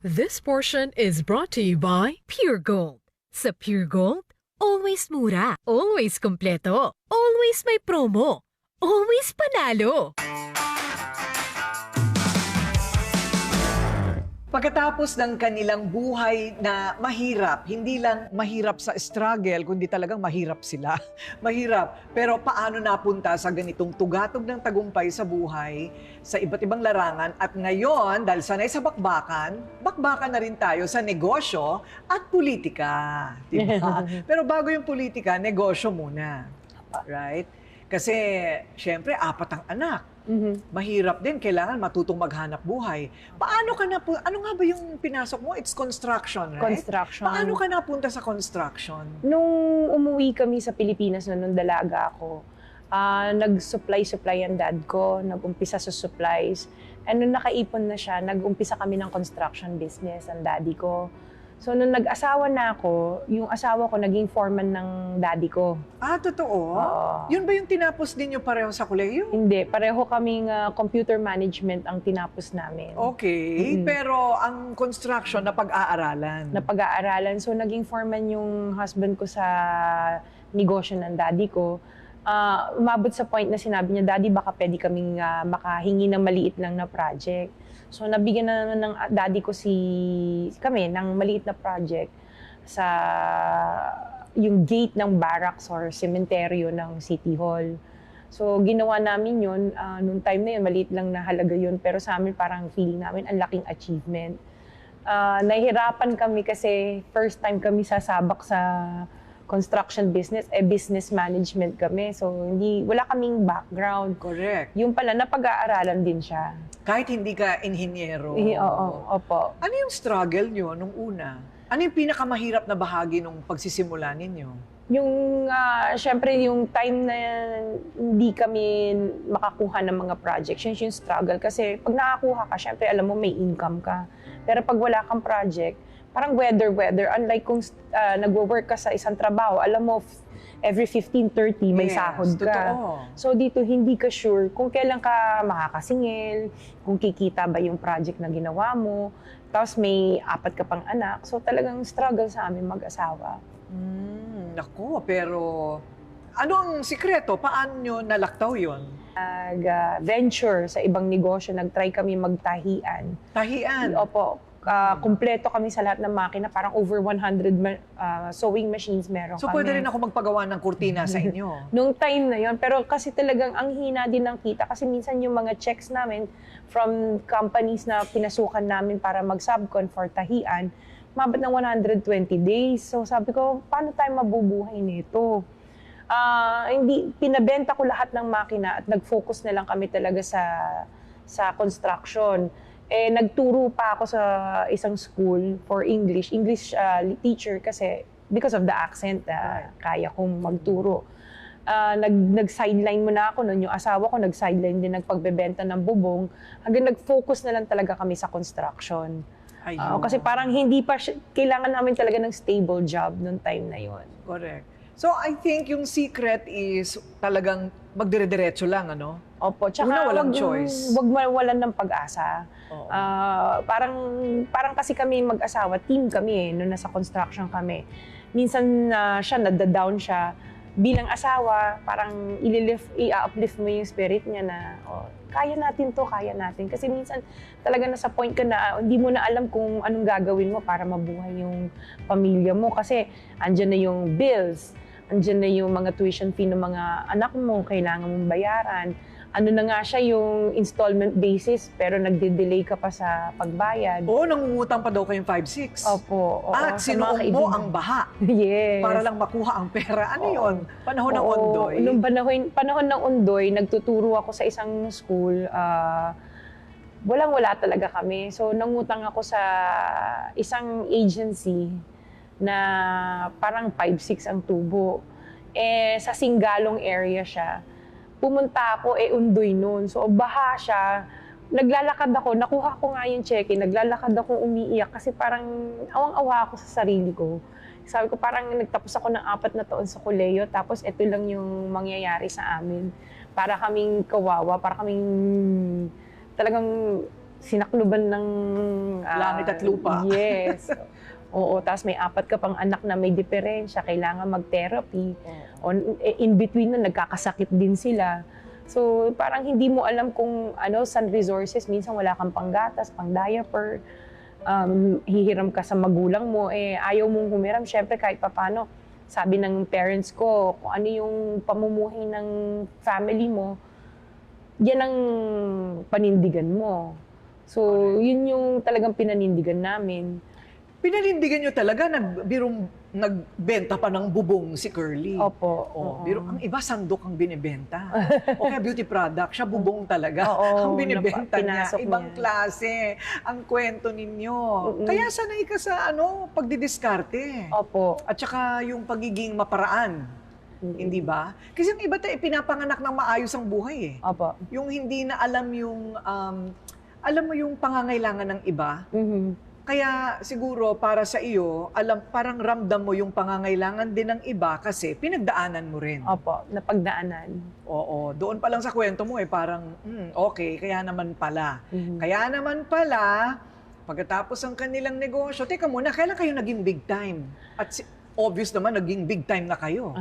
This portion is brought to you by Pure Gold. Sa Pure Gold, always mura, always kompleto, always may promo, always panalo. Pagkatapos ng kanilang buhay na mahirap, hindi lang mahirap sa struggle, kundi talagang mahirap sila. Mahirap. Pero paano napunta sa ganitong tugatog ng tagumpay sa buhay, sa iba't ibang larangan, at ngayon, dahil sanay sa bakbakan na rin tayo sa negosyo at politika. Diba? Pero bago yung politika, negosyo muna. Right? Kasi, syempre, 4 ang anak. Mahirap din, kailangan matutong maghanap buhay. Paano ka ano nga ba yung pinasok mo? It's construction, right? Construction. Paano ka napunta sa construction? Nung umuwi kami sa Pilipinas nung dalaga ako, nag-supply ang dad ko, nag-umpisa sa supplies. And nung nakaipon na siya, nag-umpisa kami ng construction business, ang daddy ko. So, nung nag-asawa na ako, yung asawa ko naging foreman ng daddy ko. Ah, totoo? Oo. Yun ba yung tinapos ninyo pareho sa kolehiyo? Hindi, pareho kaming computer management ang tinapos namin. Okay, pero ang construction na pag-aaralan. Na pag-aaralan. So, naging foreman yung husband ko sa negosyo ng daddy ko. Umabot sa point na sinabi niya, Daddy, baka pwede kaming makahingi ng maliit lang na project. So, nabigyan na naman ng daddy ko kami ng maliit na project sa yung gate ng barracks or cementerio ng City Hall. So, ginawa namin yun. Noong time na yun, maliit lang na halaga yun. Pero sa amin, parang feeling namin, ang laking achievement. Nahihirapan kami kasi first time kami sasabak sa construction business, business management kami. So, wala kaming background. Correct. Yung pala, napag-aaralan din siya. Kahit hindi ka inhinyero. Oo, opo. Ano yung struggle nyo nung una? Ano yung pinakamahirap na bahagi nung pagsisimula ninyo? Yung, syempre, yung time na hindi kami makakuha ng mga projects, yun yung struggle. Kasi pag nakakuha ka, syempre, alam mo, may income ka. Pero pag wala kang project, parang weather. Unlike kung nagwo-work ka sa isang trabaho, alam mo, every 15-30 may sahod ka. Totoo. So dito, hindi ka sure kung kailan ka makakasingil, kung kikita ba yung project na ginawa mo, tapos may 4 ka pang anak. So talagang struggle sa amin mag-asawa. Naku, pero ano ang sikreto? Paano nyo nalaktaw yun? Nag-venture sa ibang negosyo, nag-try kami magtahian. Tahian? Opo. Kumpleto kami sa lahat ng makina, parang over 100 sewing machines meron So kami. pwede rin ako magpagawa ng kurtina sa inyo? Nung time na yon, pero kasi talagang ang hina din ng kita kasi minsan yung mga checks namin from companies na pinasukan namin para mag-subcon for tahian, mabot ng 120 days. So sabi ko, paano tayo mabubuhay nito? Pinabenta ko lahat ng makina at nag-focus na lang kami talaga sa construction. Nagturo pa ako sa isang school for English teacher kasi because of the accent, kaya kong magturo. Nag-sideline muna ako noon, yung asawa ko nag-sideline din, nagpagbebenta ng bubong, hanggang nag-focus na lang talaga kami sa construction. Ayun. Kasi parang hindi pa kailangan namin talaga ng stable job noong time na yon. Correct. So, I think yung secret is talagang magdire-diretso lang, ano? Opo, tsaka Una, walang choice. Wag mawalan ng pag-asa. Oo. Parang kasi kami mag-asawa, team kami nung nasa construction kami. Minsan siya, nada-down siya. Bilang asawa, parang i-uplift mo yung spirit niya na, kaya natin to, kaya natin. Kasi minsan talaga nasa point ka na hindi mo na alam kung anong gagawin mo para mabuhay yung pamilya mo. Kasi andyan na yung bills, andyan na yung mga tuition fee ng mga anak mo, kailangan mong bayaran. Ano na nga siya yung installment basis, pero nagde-delay ka pa sa pagbayad. Oo, nangungutang pa daw kayong 5-6. Opo. Oo, At sa mga sinuong mo kaibigan. ang baha Yes. para lang makuha ang pera. Ano Oo. yun? Panahon ng Oo, Ondoy? Nung panahon ng Ondoy, nagtuturo ako sa isang school. Walang-wala talaga kami. So, nangutang ako sa isang agency na parang 5-6 ang tubo. Sa Singalong area siya. Pumunta ako, Ondoy noon. So, baha siya. Naglalakad ako, nakuha ko nga yung cheque, naglalakad ako umiiyak kasi parang awang-awa ako sa sarili ko. Sabi ko parang nagtapos ako ng 4 na taon sa koleyo, tapos ito lang yung mangyayari sa amin. Para kaming kawawa, para kaming talagang sinakluban ng... Langit at lupa. Yes. Oo, tapos may 4 ka pang anak na may diferensya, kailangan mag-therapy. In between na, nagkakasakit din sila. So, parang hindi mo alam kung saan resources. Minsan wala kang panggatas, pang diaper. Hihiram ka sa magulang mo. Ayaw mong humiram. Siyempre, kahit papano, sabi ng parents ko, kung ano yung pamumuhay ng family mo, yan ang panindigan mo. So, yun yung talagang pinanindigan namin. Pinanindigan nyo talaga, nagbenta pa ng bubong si Curly. Opo. Oh, biro, ang iba sandok ang binibenta. O kaya beauty product, siya bubong talaga Oo, ang binibenta niya. pinasok Ibang niya. klase ang kwento ninyo. Mm-mm. Kaya sanay ka sa pagdidiskarte. Opo. At saka yung pagiging maparaan. Hindi ba? Kasi yung iba tayo, pinapanganak ng maayos ang buhay eh. Opo. Yung hindi na alam yung, alam mo yung pangangailangan ng iba. Mhm. Kaya siguro para sa iyo, parang ramdam mo yung pangangailangan din ng iba kasi pinagdaanan mo rin. Opo, napagdaanan. Oo, doon pa lang sa kwento mo parang, okay, kaya naman pala. Mhm. Kaya naman pala, pagkatapos ang kanilang negosyo, teka muna, kailan kayo naging big time? At obvious naman, naging big time na kayo.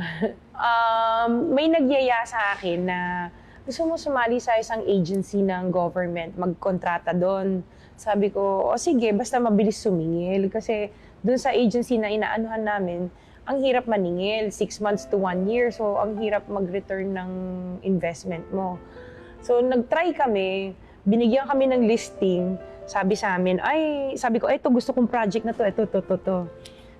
May nagyaya sa akin na gusto mo sumali sa isang agency ng government, magkontrata doon. Sabi ko, sige, basta mabilis sumingil. Kasi doon sa agency na inaanuhan namin, ang hirap maningil, 6 months to 1 year. So, ang hirap mag-return ng investment mo. So, nag-try kami, binigyan kami ng listing. Sabi sa amin, sabi ko, ito gusto kong project na to, ito.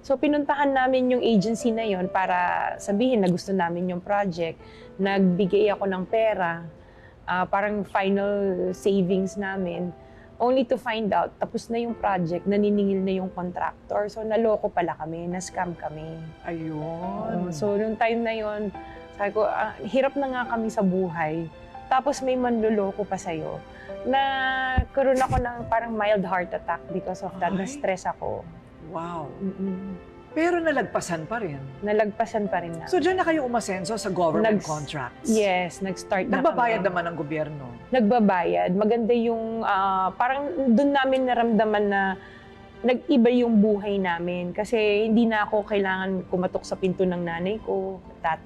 So, pinuntahan namin yung agency na yon para sabihin na gusto namin yung project. Nagbigay ako ng pera, parang final savings namin. Only to find out, tapos na yung project, naniningil na yung contractor. So, naloko pala kami, na-scam kami. Ayun. So, nung time na yon, sabi ko, hirap na nga kami sa buhay. Tapos may manloloko pa sa'yo. Nagkaroon ako ng parang mild heart attack because of that. Ay. Na-stress ako. Wow. Mm-mm. Pero nalagpasan pa rin. Nalagpasan pa rin na. So, dyan na kayo umasenso sa government contracts? Yes, nag-start na Nagbabayad kami. naman ng gobyerno? Nagbabayad. Maganda yung, parang doon namin naramdaman na nag-iba yung buhay namin. Kasi hindi na ako kailangan kumatok sa pinto ng nanay ko,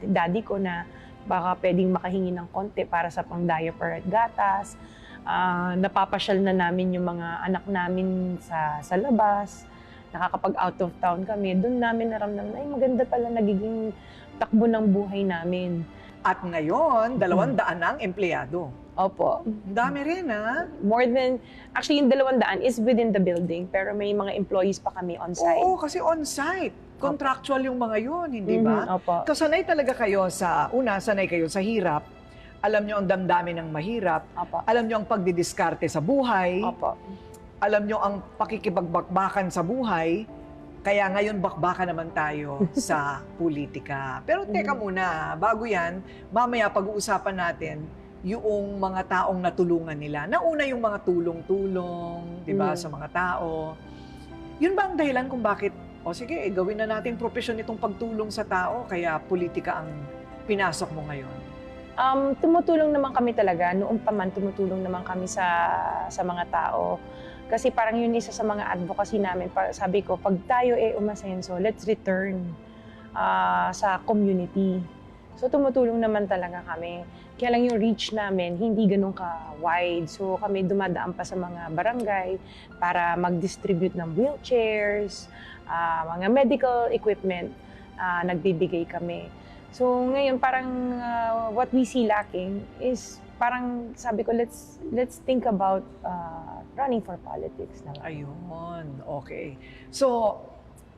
daddy ko na baka pwedeng makahingi ng konti para sa pang-diaper at gatas. Napapasyal na namin yung mga anak namin sa labas. Nakakapag out of town kami. Doon namin naramdaman, maganda pala nagiging takbo ng buhay namin. At ngayon, 200 na ang empleyado. Opo. Ang dami rin, ha? More than, actually yung 200 is within the building, pero may mga employees pa kami on-site. Oo, kasi on-site. Contractual yung mga yun, hindi ba? Mhm, opo. So, sanay talaga kayo sanay kayo sa hirap. Alam nyo ang damdamin ng mahirap. Opo. Alam nyo ang pagdidiskarte sa buhay. Opo. Alam nyo ang pakikipagbakbakan sa buhay. Kaya ngayon bakbakan naman tayo sa politika. Pero teka muna, bago yan, mamaya pag-uusapan natin yung mga taong natulungan nila. Nauna yung mga tulong-tulong, di ba, sa mga tao. Yun ba ang dahilan kung bakit, sige, gawin na natin profesyon itong pagtulong sa tao, kaya politika ang pinasok mo ngayon? Tumutulong naman kami talaga. Noong pa man, tumutulong naman kami sa mga tao. Kasi parang yun isa sa mga advocacy namin. Sabi ko, pag tayo umasenso, let's return sa community. So tumutulong naman talaga kami. Kaya lang yung reach namin, hindi ganun ka-wide. So kami dumadaan pa sa mga barangay para mag-distribute ng wheelchairs, mga medical equipment, nagbibigay kami. So ngayon parang what we see lacking is parang sabi ko, let's think about running for politics naman. Ayun, okay. So,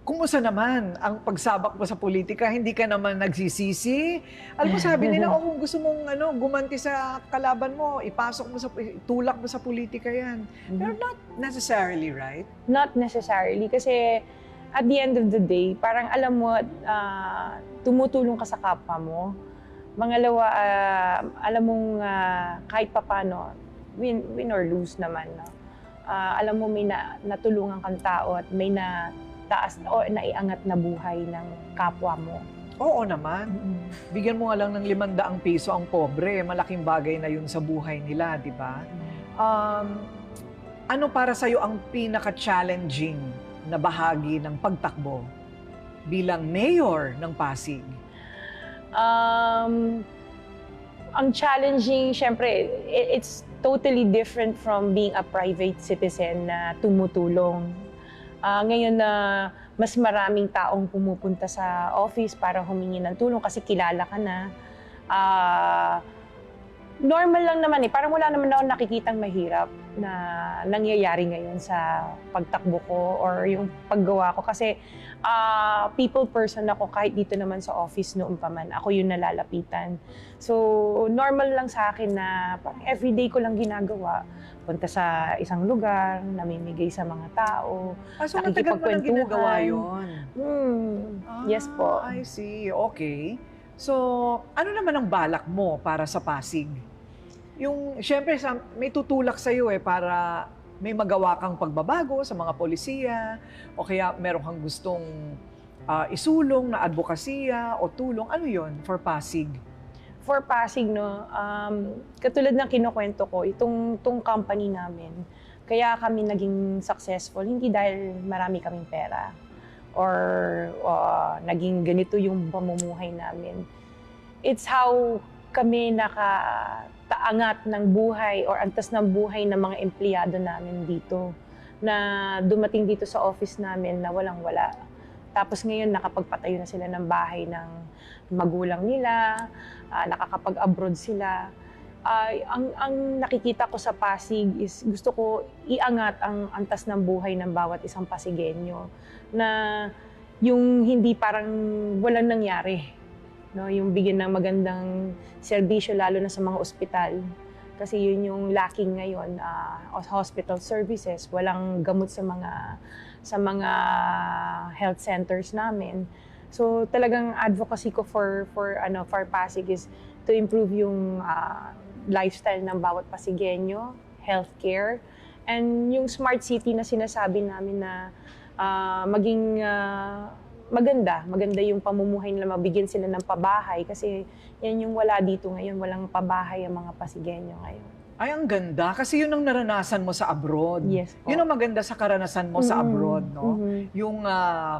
kumusta naman ang pagsabak mo sa politika? Hindi ka naman nagsisisi? Alam mo, sabi nila, kung gusto mong gumanti sa kalaban mo, itulak mo sa politika yan. Pero not necessarily, right? Not necessarily, kasi at the end of the day, parang alam mo, tumutulong ka sa kapwa mo. Mangalawa, alam mong kahit papano, win or lose naman, no? Alam mo may natulungan kang tao at may nataas o naiangat na buhay ng kapwa mo. Oo naman. Bigyan mo nga lang ng 500 piso ang pobre, malaking bagay na yun sa buhay nila, di ba? Ano para sa'yo ang pinaka-challenging na bahagi ng pagtakbo bilang mayor ng Pasig? Ang challenging, syempre, it's totally different from being a private citizen na tumutulong. Ngayon na mas maraming taong pumupunta sa office para humingi ng tulong kasi kilala ka na. Normal lang naman parang wala naman ako nakikitang mahirap na nangyayari ngayon sa pagtakbo ko or yung paggawa ko kasi people person ako kahit dito naman sa office noon pa man, ako yung nalalapitan. So normal lang sa akin na everyday ko lang ginagawa. Punta sa isang lugar, namimigay sa mga tao, So matagal mo nang ginagawa yun? Yes po. I see. Okay. So, ano naman ang balak mo para sa Pasig? Yung, syempre, may tutulak sa'yo para may magawa kang pagbabago sa mga polisiya o kaya meron kang gustong isulong na advokasya o tulong. Ano yon for Pasig? For Pasig, no, katulad ng kinukwento ko, itong company namin, kaya kami naging successful, hindi dahil marami kaming pera or naging ganito yung pamumuhay namin. It's how kami nakataangat ng buhay or antas ng buhay ng mga empleyado namin dito na dumating dito sa office namin na walang-wala. Tapos ngayon nakapagpatayo na sila ng bahay ng magulang nila, nakakapag-abroad sila. Ang nakikita ko sa Pasig is gusto ko iangat ang antas ng buhay ng bawat isang Pasigenyo na yung hindi parang walang nangyari, no? Yung bigyan ng magandang serbisyo lalo na sa mga ospital. Kasi yun yung lacking ngayon, hospital services, walang gamot sa mga health centers namin. So talagang advocacy ko for Pasig is to improve yung lifestyle ng bawat Pasigenyo, healthcare, and yung smart city na sinasabi namin na maging maganda yung pamumuhay nila, mabigyan sila ng pabahay kasi yan yung wala dito ngayon, walang pabahay ang mga Pasigenyo ngayon. Ay, ang ganda. Kasi yun ang naranasan mo sa abroad. Yes po. Yun ang maganda sa karanasan mo sa abroad, no? Yung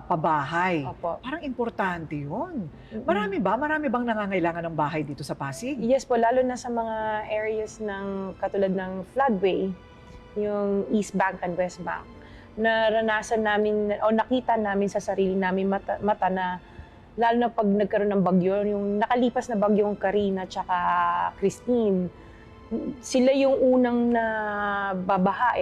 pabahay. Opo. Parang importante yun. Marami bang nangangailangan ng bahay dito sa Pasig? Yes po, lalo na sa mga areas ng katulad ng floodway, yung East Bank and West Bank. Naranasan namin o nakita namin sa sarili namin mata na lalo na pag nagkaroon ng bagyo, yung nakalipas na bagyong Karina tsaka Christine, sila yung unang nababaha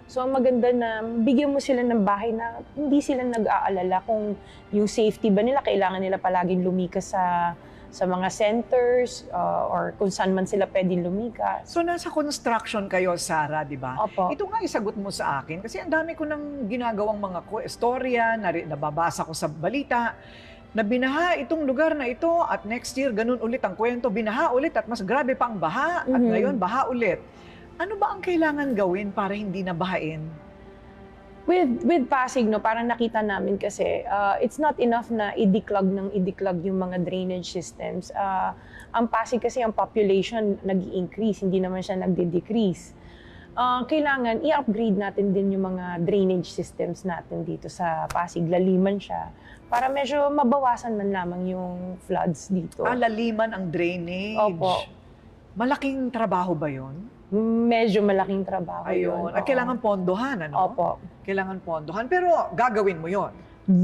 So ang maganda na bigyan mo sila ng bahay na hindi sila nag-aalala kung yung safety ba nila, kailangan nila palaging lumikas sa mga centers or kung saan man sila pwedeng lumikas. So nasa construction kayo, Sarah, di ba? Opo. Ito nga isagot mo sa akin kasi ang dami ko nang ginagawang mga istorya, nababasa ko sa balita, na binaha itong lugar na ito at next year ganun ulit ang kwento, binaha ulit at mas grabe pa ang baha at ngayon baha ulit. Ano ba ang kailangan gawin para hindi na bahain With Pasig, no, parang nakita namin kasi it's not enough na i-declog yung mga drainage systems. Ang Pasig kasi ang population nag-i-increase, hindi naman siya nagde-decrease. Kailangan i-upgrade natin din yung mga drainage systems natin dito sa Pasig. Laliman siya para medyo mabawasan man lamang yung floods dito. Laliman ang drainage. Opo. Malaking trabaho ba yun? Medyo malaking trabaho Ayun. yun. At Oo. kailangan pondohan, ano? Opo. Kailangan pondohan. Pero gagawin mo yon.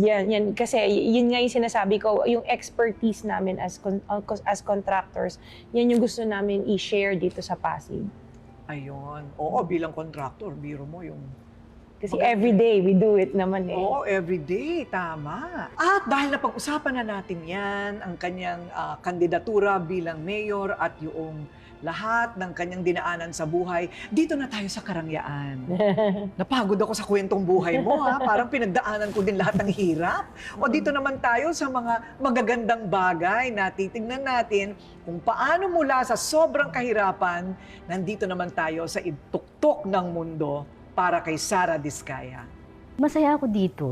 Yan. Kasi yun nga yung sinasabi ko, yung expertise namin as contractors, yan yung gusto namin i-share dito sa Pasig. Ayun. Oo, bilang contractor, biro mo yung... Kasi everyday we do it naman eh. Oo, everyday. Tama. At dahil napag-usapan na natin yan, ang kanyang kandidatura bilang mayor at yung lahat ng kanyang dinaanan sa buhay, dito na tayo sa Karangyaan. Napagod ako sa kwentong buhay mo, ha? Parang pinagdaanan ko din lahat ng hirap. O dito naman tayo sa mga magagandang bagay na titignan natin kung paano mula sa sobrang kahirapan, nandito naman tayo sa ituktok ng mundo para kay Sara Diskaya. Masaya ako dito.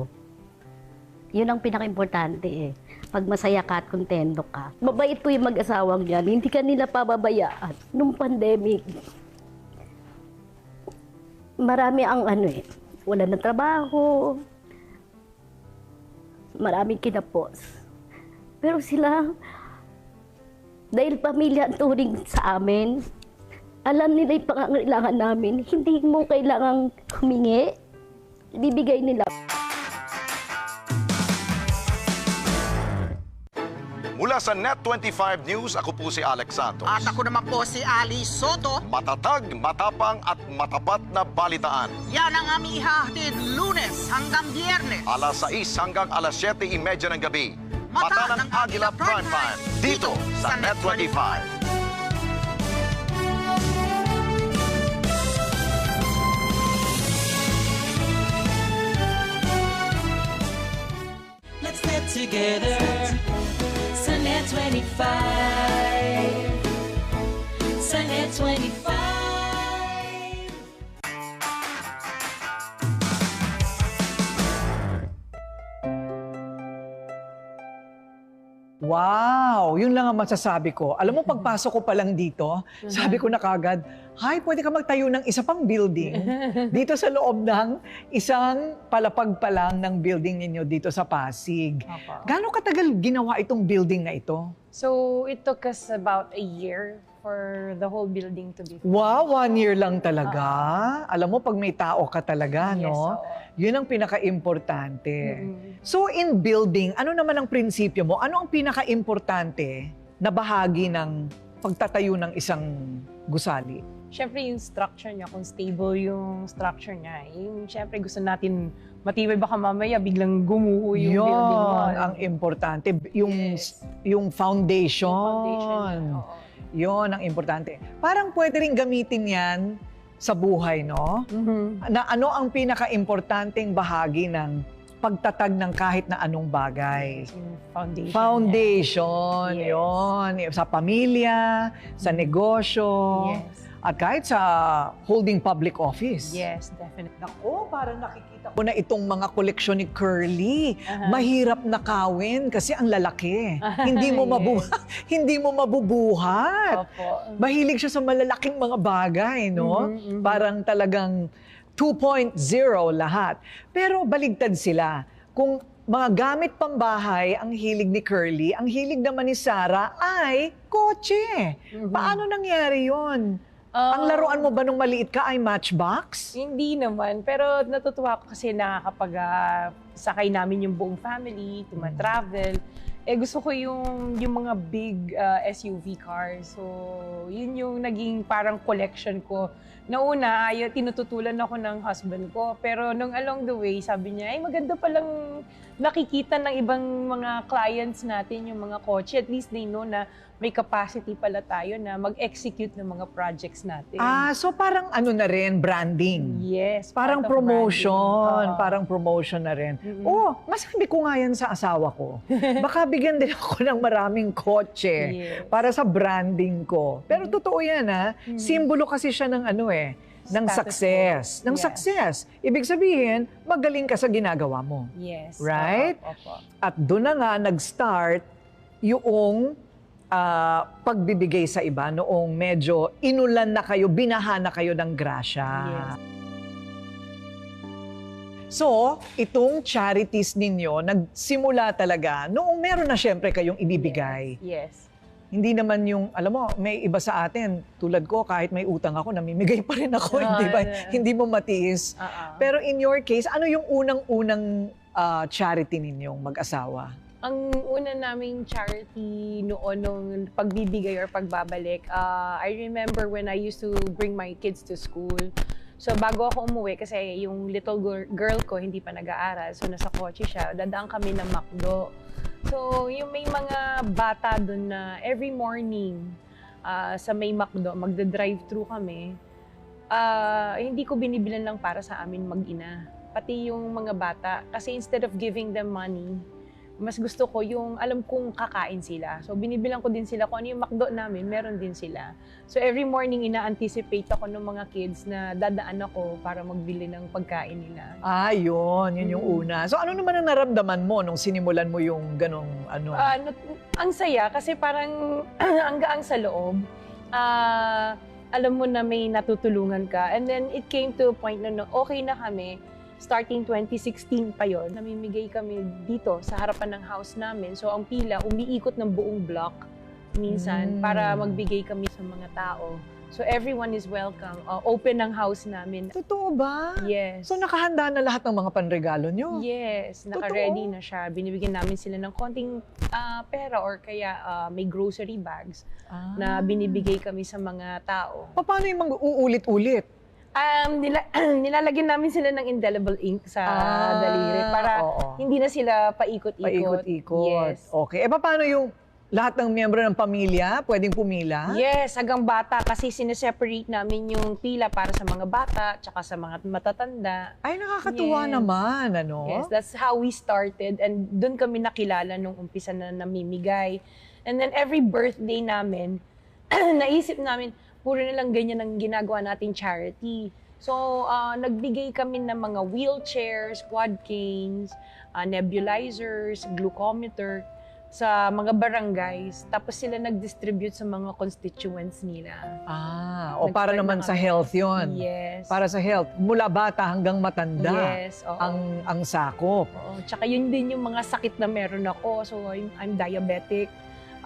Yun ang pinaka-importante eh. Pag masaya ka at kontento ka. Mabait po yung mag-asawang yan. Hindi ka nila pababayaan. Nung pandemic, marami ang wala na trabaho. Maraming kinapos. Pero sila, dahil pamilya ang turing sa amin, alam nila yung pangangailangan namin. Hindi mo kailangang humingi. Bibigay nila. Mula sa Net25 News, ako po si Alex Santos. At ako naman po si Ali Soto. Matatag, matapang at matapat na balitaan. Yan ang aming ihahatid Lunes hanggang Biyernes. Alas 6 hanggang alas 7:30 ng gabi. Mata ng Agila Prime Time. Dito sa Net25. Let's get together. Sa Net25. Sa Net25. Wow! Yun lang ang masasabi ko. Alam mo, pagpasok ko pa lang dito, sabi ko na kagad, "Hay, pwede ka magtayo ng isa pang building dito sa loob ng isang palapag pa lang ng building ninyo dito sa Pasig." Opo. Gaano katagal ginawa itong building na ito? So, it took us about a year for the whole building to be finished. Wow, 1 year lang talaga. Alam mo, pag may tao ka talaga, Yes, no? oo. Yun ang pinaka-importante. Mm-mm. So, in building, ano naman ang prinsipyo mo? Ano ang pinaka-importante na bahagi ng pagtatayo ng isang gusali? Siyempre yung structure niya, kung stable yung structure niya. Yung siyempre gusto natin matibay, baka mamaya biglang gumuho yung building mo. Yun ang importante. Yung, Yes. yung foundation. Yung foundation niya, oo. Yun ang importante. Parang pwede rin gamitin yan sa buhay, no? Mhm. Na ano ang pinaka-importanteng bahagi ng pagtatag ng kahit na anong bagay? Yung foundation. Foundation, Yes. yun. Sa pamilya, sa negosyo, Yes. at kahit sa holding public office. Yes, definitely. Nako, parang nakikita ko na itong mga koleksyon ni Curly. Aha. Mahirap nakawin kasi ang lalaki. Hindi mo Yes. hindi mo mabubuhat. Opo. Mahilig siya sa malalaking mga bagay, no? Mhm, mhm. Parang talagang 2.0 lahat. Pero baligtad sila. Kung mga gamit pambahay ang hilig ni Curly, ang hilig naman ni Sara ay kotse. Mhm. Paano nangyari yon? Ang laruan mo ba nung maliit ka ay Matchbox? Hindi naman, pero natutuwa ako kasi nakakapag sakay namin yung buong family, travel. Gusto ko yung mga big SUV cars. So, yun yung naging parang collection ko. Nauna, tinututulan ako ng husband ko. Pero nung along the way, sabi niya, maganda palang nakikita ng ibang mga clients natin yung mga kotse. At least they know na may capacity pala tayo na mag-execute ng mga projects natin. So parang ano na rin, branding. Yes. Parang part of promotion. branding. Oo. Parang promotion na rin. Mm-mm. Masabi ko nga yan sa asawa ko. Baka bigyan din ako ng maraming kotse Yes. para sa branding ko. Pero totoo yan, ha? Simbolo kasi siya ng ng success. Ng success. Ibig sabihin, magaling ka sa ginagawa mo. Yes. Right? Opo. At doon na nga nag-start yung pagbibigay sa iba noong medyo inulan na kayo, binaha na kayo ng grasya. Yes. So, itong charities ninyo, nagsimula talaga noong meron na syempre kayong ibibigay. Yes. Hindi naman yung, alam mo, may iba sa atin, tulad ko, kahit may utang ako, namimigay pa rin ako, hindi ba? Hindi mo matiis. Pero in your case, ano yung unang-unang charity ninyong mag-asawa? Ang una naming charity noon nung pagbibigay or pagbabalik, I remember when I used to bring my kids to school. So bago ako umuwi, kasi yung little girl ko hindi pa nag-aaral, so nasa kotse siya, dadaan kami ng McDo. So yung may mga bata doon na every morning sa may McDo, magda-drive-thru kami, hindi ko binibilan lang para sa amin mag-ina. Pati yung mga bata, kasi instead of giving them money, mas gusto ko yung alam kong kakain sila. So binibilang ko din sila kung ano yung McDo namin, meron din sila. So every morning ina-anticipate ako ng mga kids na dadaan ako para magbili ng pagkain nila. Yun yung una. So ano naman ang naramdaman mo nung sinimulan mo yung ganong ano? Ang saya kasi parang ang gaang sa loob. Alam mo na may natutulungan ka. And then it came to a point na okay na kami. Starting 2016 pa yon, namimigay kami dito sa harapan ng house namin. So ang pila, umiikot ng buong block minsan para magbigay kami sa mga tao. So everyone is welcome. Open ang house namin. Totoo ba? Yes. So nakahanda na lahat ng mga panregalo nyo? Yes, naka-ready na siya. Binibigyan namin sila ng konting pera or kaya may grocery bags na binibigay kami sa mga tao. Paano yung uulit-ulit? Nilalagyan namin sila ng indelible ink sa daliri para hindi na sila paikot-ikot. Paikot-ikot. Yes. Okay. Paano yung lahat ng miyembro ng pamilya pwedeng pumila? Yes, hanggang bata kasi sineseparate namin yung pila para sa mga bata tsaka sa mga matatanda. Ay, nakakatuwa naman, ano? Yes, that's how we started and doon kami nakilala nung umpisa na namimigay. And then every birthday namin, naisip namin, puro na lang ganyan ang ginagawa nating charity. So, nagbigay kami ng mga wheelchairs, quad canes, nebulizers, glucometer sa mga barangays. Tapos sila nag-distribute sa mga constituents nila. O para naman sa health yon. Yes. Para sa health. Mula bata hanggang matanda. Yes. Ang sakop. Tsaka yun din yung mga sakit na meron ako. So, I'm diabetic.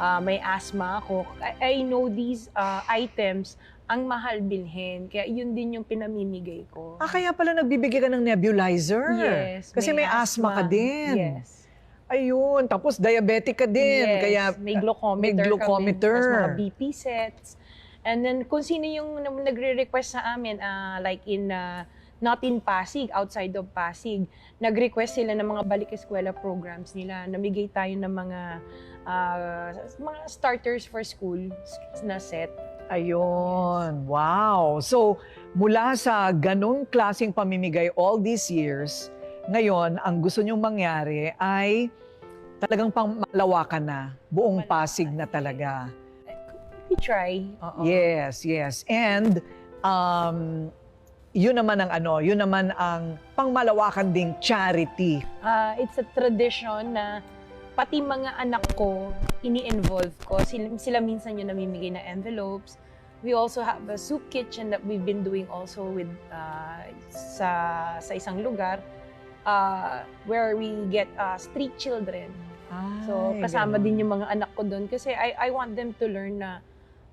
May asthma ako. I know these items, ang mahal bilhin. Kaya yun din yung pinamimigay ko. Kaya pala nagbibigay ka ng nebulizer? Yes. Kasi may asthma ka din. Yes. Ayun. Tapos diabetic ka din. Yes. Kaya may glucometer. Tapos mga BP sets. And then kung sino yung nagre-request sa amin, like in not in Pasig, outside of Pasig, nag-request sila ng mga balik-eskwela programs nila. Namigay tayo ng mga starters for school na set. Ayun. Wow. So, mula sa ganong klaseng pamimigay all these years, ngayon, ang gusto nyong mangyari ay talagang pangmalawakan na, buong Pasig na talaga. We try. Yes, yes. And, yun naman ang pangmalawakan ding charity. It's a tradition na pati mga anak ko, ini-involve ko. Sila minsan yung namimigay na envelopes. We also have a soup kitchen that we've been doing also with sa isang lugar where we get street children. So kasama din yung mga anak ko doon kasi I want them to learn na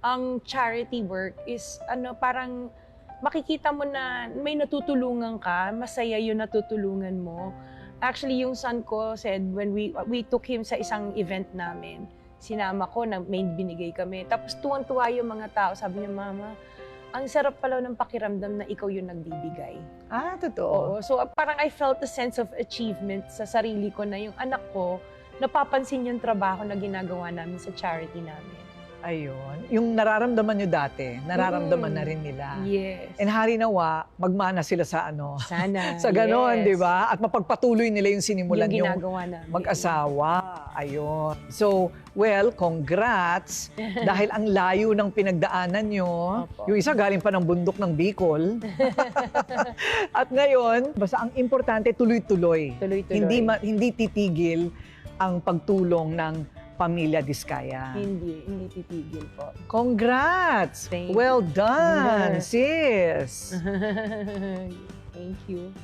ang charity work is parang makikita mo na may natutulungan ka, masaya yung natutulungan mo. Actually, yung son ko said when we took him sa isang event namin, sinama ko na may binigay kami. Tapos tuwang-tuwa yung mga tao. Sabi niya, Mama, ang sarap pala ng pakiramdam na ikaw yung nagbibigay. Totoo. Oo. So parang I felt a sense of achievement sa sarili ko na yung anak ko, napapansin yung trabaho na ginagawa namin sa charity namin. Ayun. Yung nararamdaman nyo dati, nararamdaman na rin nila. Yes. And hari nawa, magmana sila sa ano. Sana. Sa ganon, yes. di ba? At mapagpatuloy nila yung sinimulan Yung yung ginagawa namin. mag-asawa. Ayun. So, well, congrats. Dahil ang layo ng pinagdaanan nyo. Opo. Yung isa galing pa ng bundok ng Bicol. At ngayon, basta ang importante, tuloy-tuloy. Tuloy-tuloy. Hindi titigil ang pagtulong ng Pamilya Diskaya. Hindi titigil po. Congrats! Thank Well you. done, sis! Thank you.